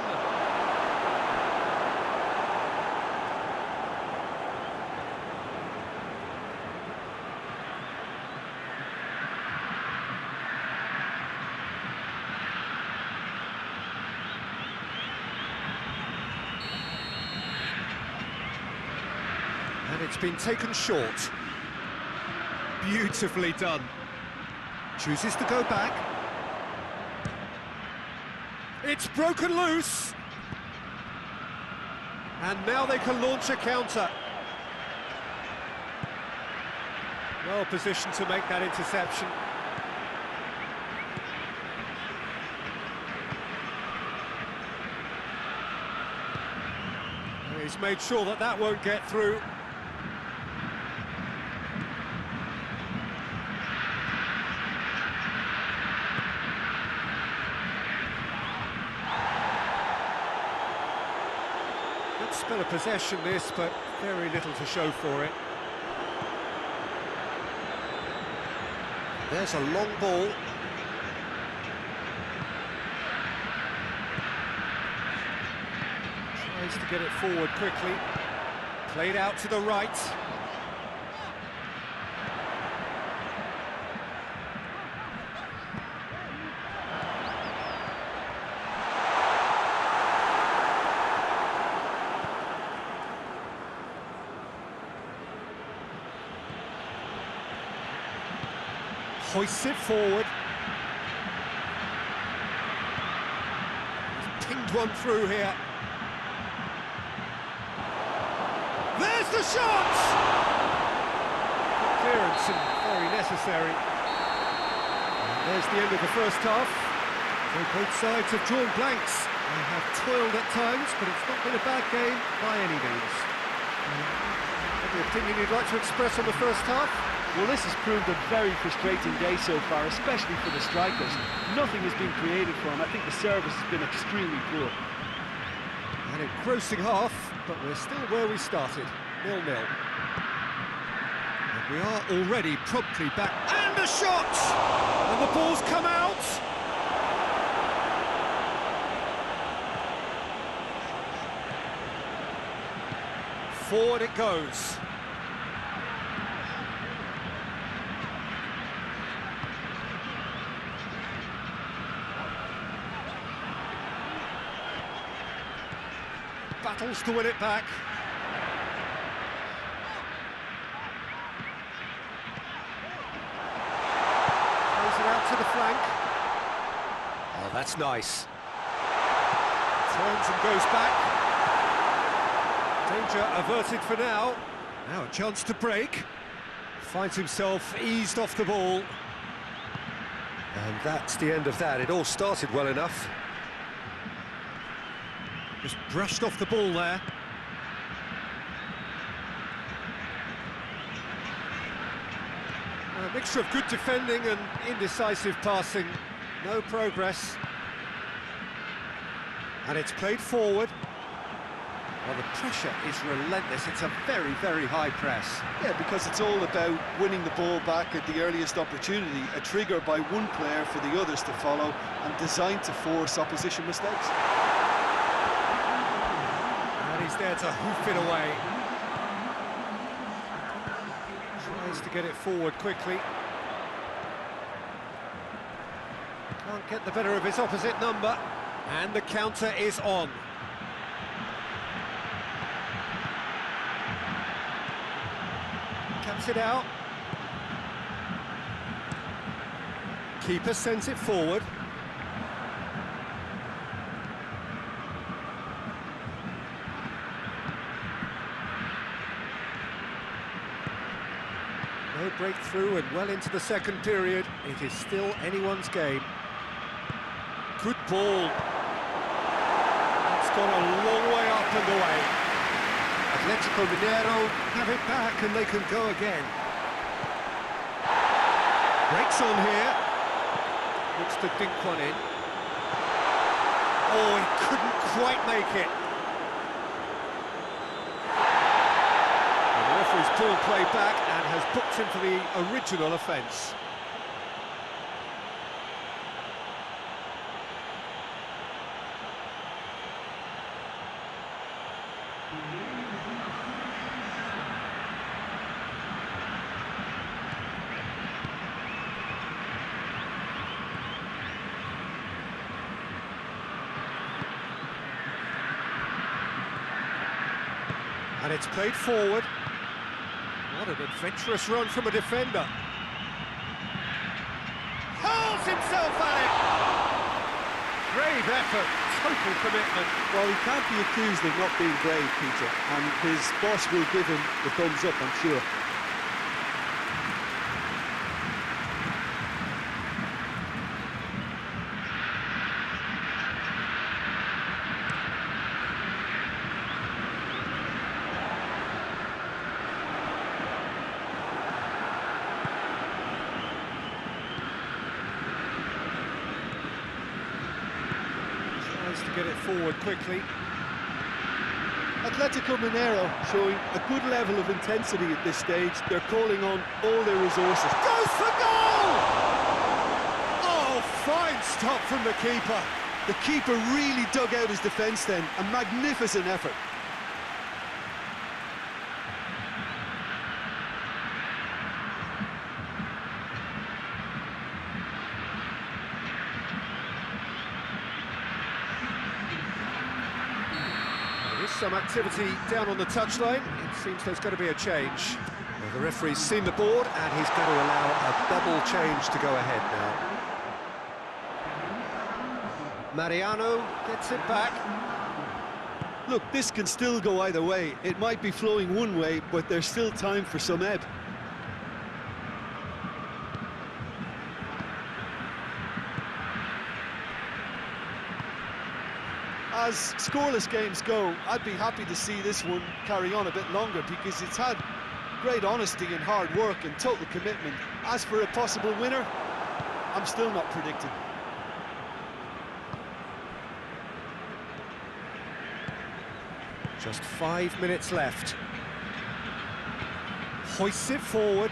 And it's been taken short. Beautifully done. Chooses to go back. It's broken loose. And now they can launch a counter. Well positioned to make that interception. He's made sure that that won't get through. Good spell of possession this, but very little to show for it. There's a long ball. Tries to get it forward quickly. Played out to the right. Hoists it forward. He's pinged one through here. There's the shot! Good clearance and very necessary. And there's the end of the first half. So both sides have drawn blanks. They have toiled at times, but it's not been a bad game by any means. Any opinion you'd like to express on the first half? Well, this has proved a very frustrating day so far, especially for the strikers. Nothing has been created for them. I think the service has been extremely poor. An engrossing half, but we're still where we started, 0-0. And we are already promptly back. And a shot! And the ball's come out! Forward it goes. Battles to win it back. Plays it out to the flank. Oh, that's nice. Turns and goes back. Danger averted for now. Now a chance to break. Finds himself eased off the ball. And that's the end of that. It all started well enough. Just brushed off the ball there. A mixture of good defending and indecisive passing. No progress. And it's played forward. Well, the pressure is relentless. It's a very, very high press. Yeah, because it's all about winning the ball back at the earliest opportunity, a trigger by one player for the others to follow, and designed to force opposition mistakes. And he's there to hoof it away. Tries to get it forward quickly. Can't get the better of his opposite number. And the counter is on. Caps it out. Keeper sends it forward. No breakthrough and well into the second period. It is still anyone's game. Good ball. It's gone a long way up and away. Atletico MG have it back and they can go again. Breaks on here. Looks to dink one in. Oh, he couldn't quite make it. And the referee's pulled play back and has booked him for the original offence. And it's played forward. What an adventurous run from a defender. Hurls himself at it! Brave effort, total commitment. Well, he can't be accused of not being brave, Peter, and his boss will give him the thumbs up, I'm sure. To get it forward quickly. Atletico Mineiro showing a good level of intensity at this stage. They're calling on all their resources. Goes for goal! Oh, fine stop from the keeper. The keeper really dug out his defence then. A magnificent effort. Some activity down on the touchline. It seems there's going to be a change. Well, the referee's seen the board and he's going to allow a double change to go ahead now. Mariano gets it back. Look, this can still go either way. It might be flowing one way, but there's still time for some ebb. As scoreless games go, I'd be happy to see this one carry on a bit longer because it's had great honesty and hard work and total commitment. As for a possible winner, I'm still not predicting. Just 5 minutes left. Hoists it forward.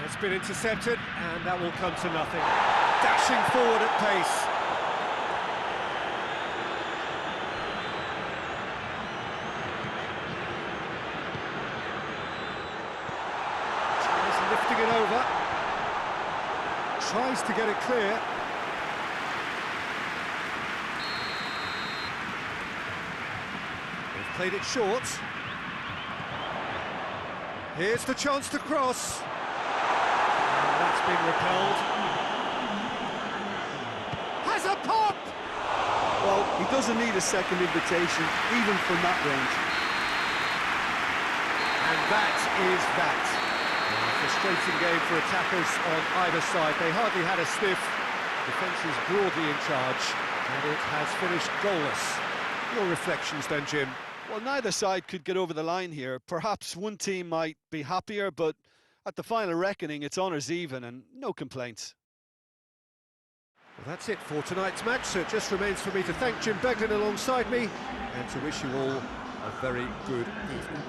It's been intercepted and that will come to nothing. Dashing forward at pace. Lifting it over, tries to get it clear. They've played it short. Here's the chance to cross. And that's been repelled. Has a pop! Well, he doesn't need a second invitation, even from that range. And that is that. Frustrating game for attackers on either side. They hardly had a sniff. Defence is broadly in charge, and it has finished goalless. Your reflections then, Jim? Well, neither side could get over the line here. Perhaps one team might be happier, but at the final reckoning, it's honours even and no complaints. Well, that's it for tonight's match, so it just remains for me to thank Jim Beglin alongside me and to wish you all a very good evening.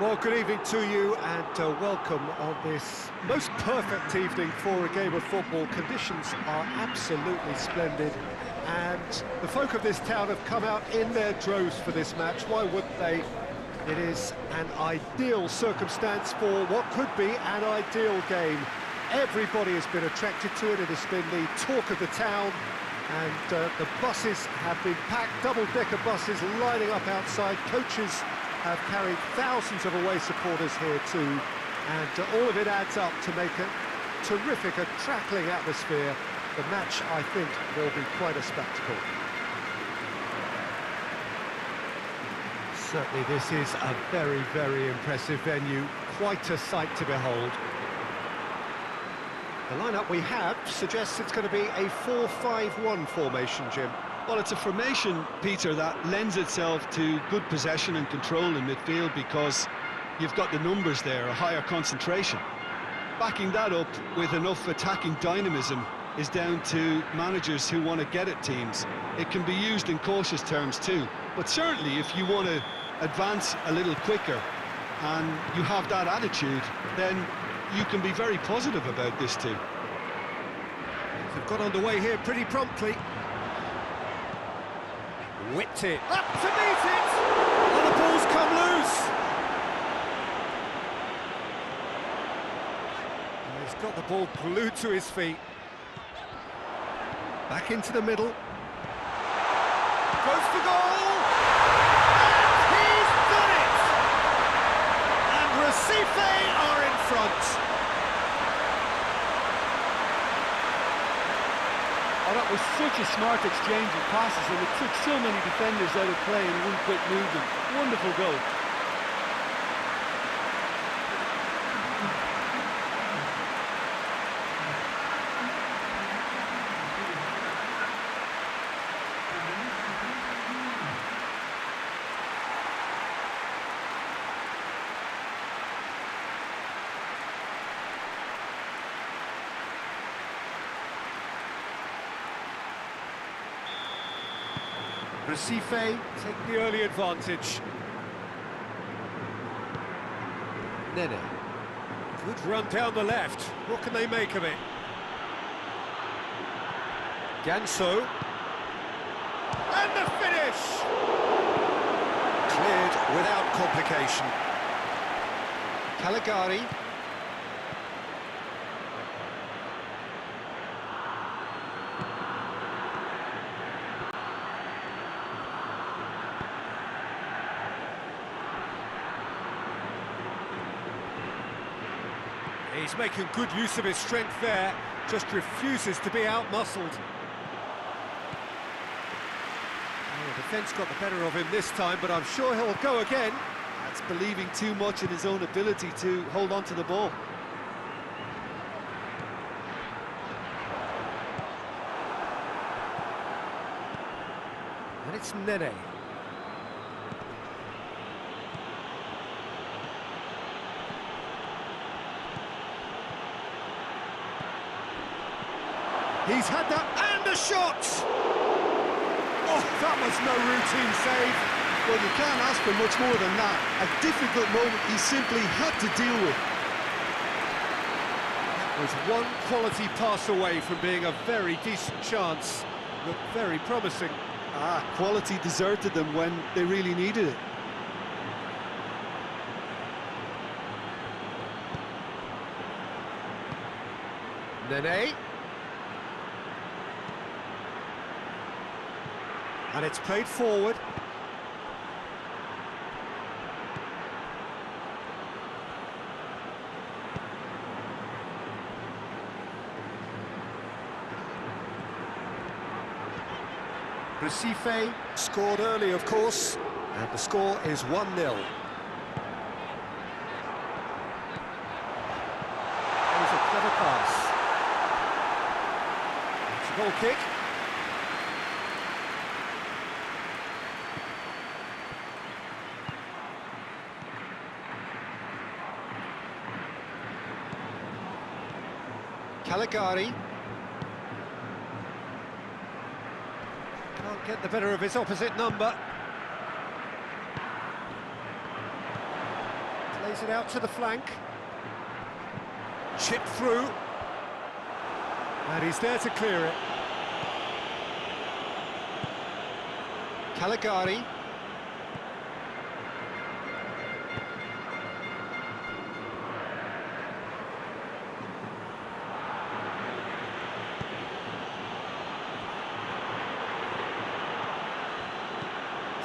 Well, good evening to you and welcome on this most perfect evening for a game of football. Conditions are absolutely splendid and the folk of this town have come out in their droves for this match. Why wouldn't they? It is an ideal circumstance for what could be an ideal game. Everybody has been attracted to it. It has been the talk of the town, and the buses have been packed, double-decker buses lining up outside. Coaches have carried thousands of away supporters here too, and all of it adds up to make a terrific, crackling atmosphere. The match, I think, will be quite a spectacle. Certainly this is a very, very impressive venue, quite a sight to behold. The lineup we have suggests it's going to be a 4-5-1 formation, Jim. Well, it's a formation, Peter, that lends itself to good possession and control in midfield because you've got the numbers there, a higher concentration. Backing that up with enough attacking dynamism is down to managers who want to get at teams. It can be used in cautious terms too, but certainly if you want to advance a little quicker and you have that attitude, then you can be very positive about this too. They've got underway here pretty promptly. Whipped it, up to meet it! And the ball's come loose! And he's got the ball glued to his feet. Back into the middle. Goes for goal! And he's done it! And Recife are in front. Oh, that was such a smart exchange of passes, and it took so many defenders out of play in one quick movement. Wonderful goal. Recife take the early advantage. Nene. Good run down the left. What can they make of it? Ganso. And the finish! Cleared without complication. Caligari. He's making good use of his strength there, just refuses to be out-muscled. Oh, the defence got the better of him this time, but I'm sure he'll go again. That's believing too much in his own ability to hold on to the ball. And it's Nene. He's had that, and a shot! Oh, that was no routine save. Well, you can't ask for much more than that. A difficult moment he simply had to deal with. That was one quality pass away from being a very decent chance. Looked very promising. Quality deserted them when they really needed it. Nene. And it's played forward. Recife scored early, of course, and the score is 1-0. There's a clever pass. It's a goal kick. Caligari. Can't get the better of his opposite number. Plays it out to the flank. Chipped through. And he's there to clear it. Caligari.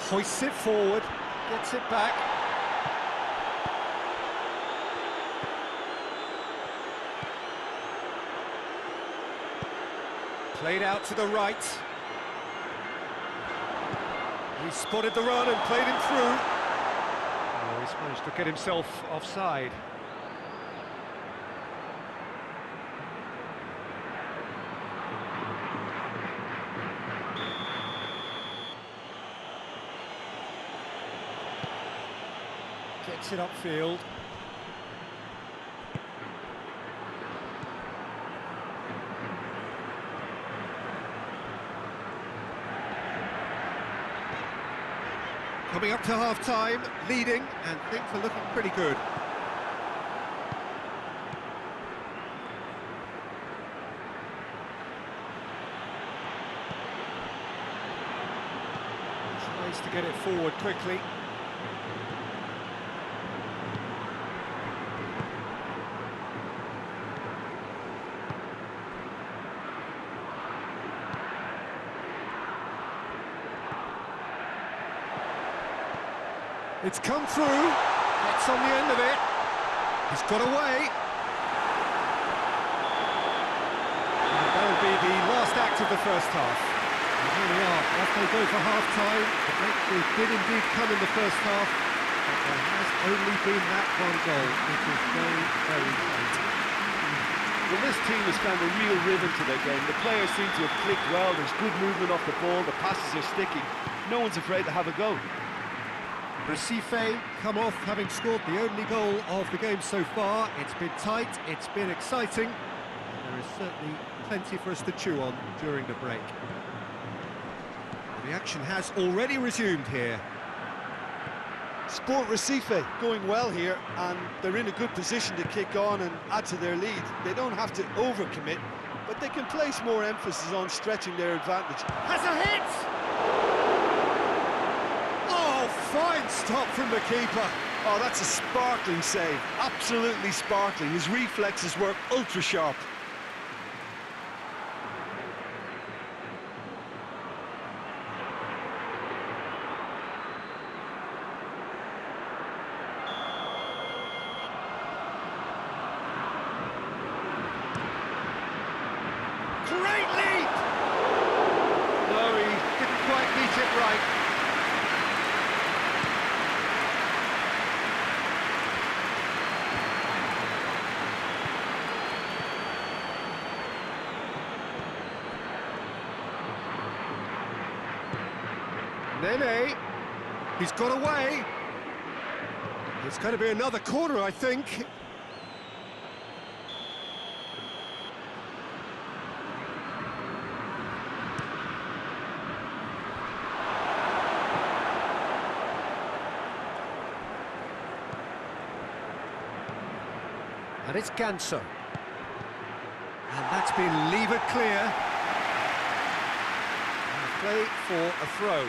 Hoists it forward, gets it back. Played out to the right. He spotted the run and played him through. Oh, he's managed to get himself offside. Gets it upfield. Coming up to half-time, leading, and things are looking pretty good. Tries to get it forward quickly. It's come through, gets on the end of it, he's got away. And that'll be the last act of the first half. And here we are, off they go for half-time. The breakthrough did indeed come in the first half, but there has only been that one goal, which is very, very late. Well, this team has found a real rhythm to their game. The players seem to have clicked well, there's good movement off the ball, the passes are sticking. No one's afraid to have a go. Recife come off having scored the only goal of the game so far. It's been tight, it's been exciting, and there is certainly plenty for us to chew on during the break. The action has already resumed here. Sport Recife going well here, and they're in a good position to kick on and add to their lead. They don't have to overcommit, but they can place more emphasis on stretching their advantage. Has a hit! Fine stop from the keeper. Oh, that's a sparkling save. Absolutely sparkling. His reflexes work ultra sharp. Great leap! No, he didn't quite meet it right. Nene, he's got away. It's going to be another corner, I think. And it's Ganso. And that's been levered clear. And play for a throw.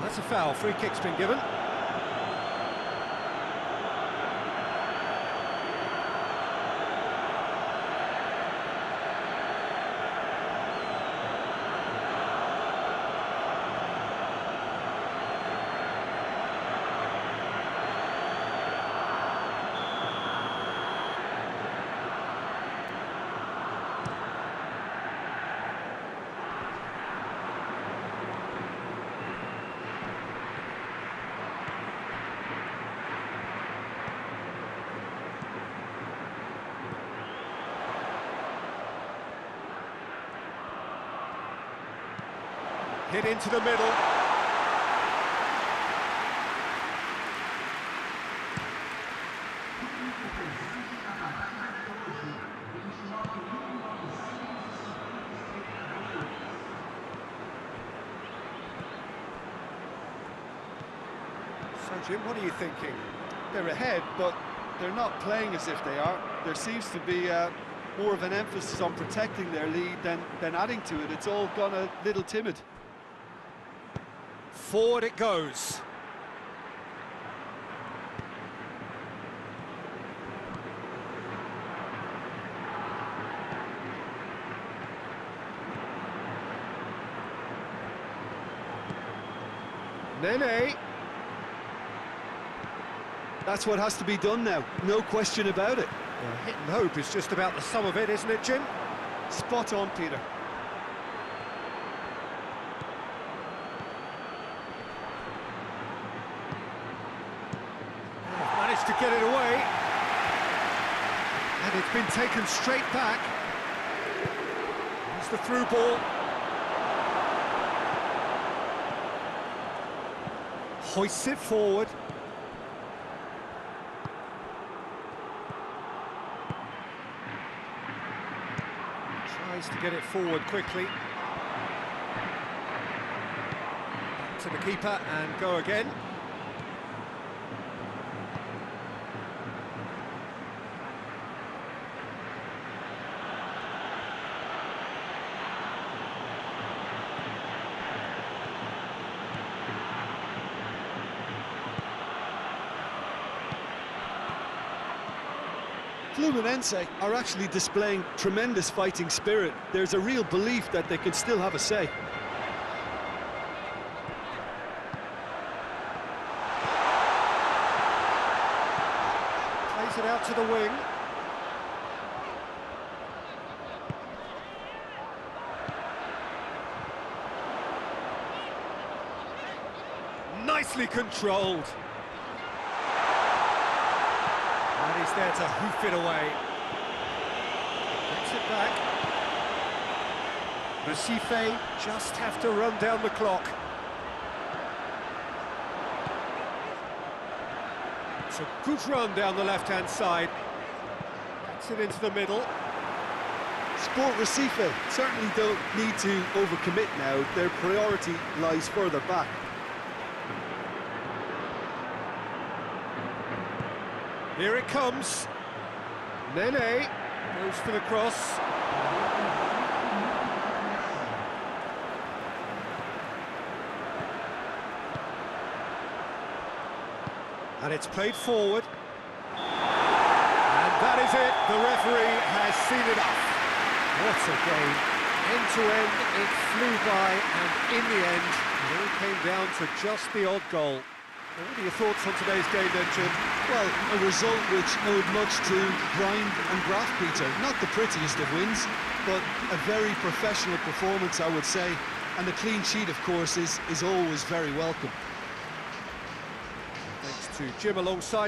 That's a foul. Free kick's been given. Hit into the middle. So, Jim, what are you thinking? They're ahead, but they're not playing as if they are. There seems to be more of an emphasis on protecting their lead than adding to it. It's all gone a little timid. Forward it goes. Nene. That's what has to be done now, no question about it. Well, hit and hope is just about the sum of it, isn't it, Jim? Spot on, Peter. Managed to get it away. And it's been taken straight back. It's the through ball. Hoists it forward. Tries to get it forward quickly. Back to the keeper and go again. Fluminense are actually displaying tremendous fighting spirit. There's a real belief that they can still have a say. Plays it out to the wing. Nicely controlled. And he's there to hoof it away. Gets it back. Recife just have to run down the clock. It's a good run down the left-hand side. Gets it into the middle. Sport Recife certainly don't need to overcommit now. Their priority lies further back. Here it comes. Nene goes for the cross. And it's played forward. And that is it. The referee has seen it off. What a game. End to end, it flew by, and in the end, it all came down to just the odd goal. What are your thoughts on today's game then, Jim? Well, a result which owed much to grind and graft, Peter. Not the prettiest of wins, but a very professional performance, I would say. And a clean sheet, of course, is always very welcome. Thanks to Jim alongside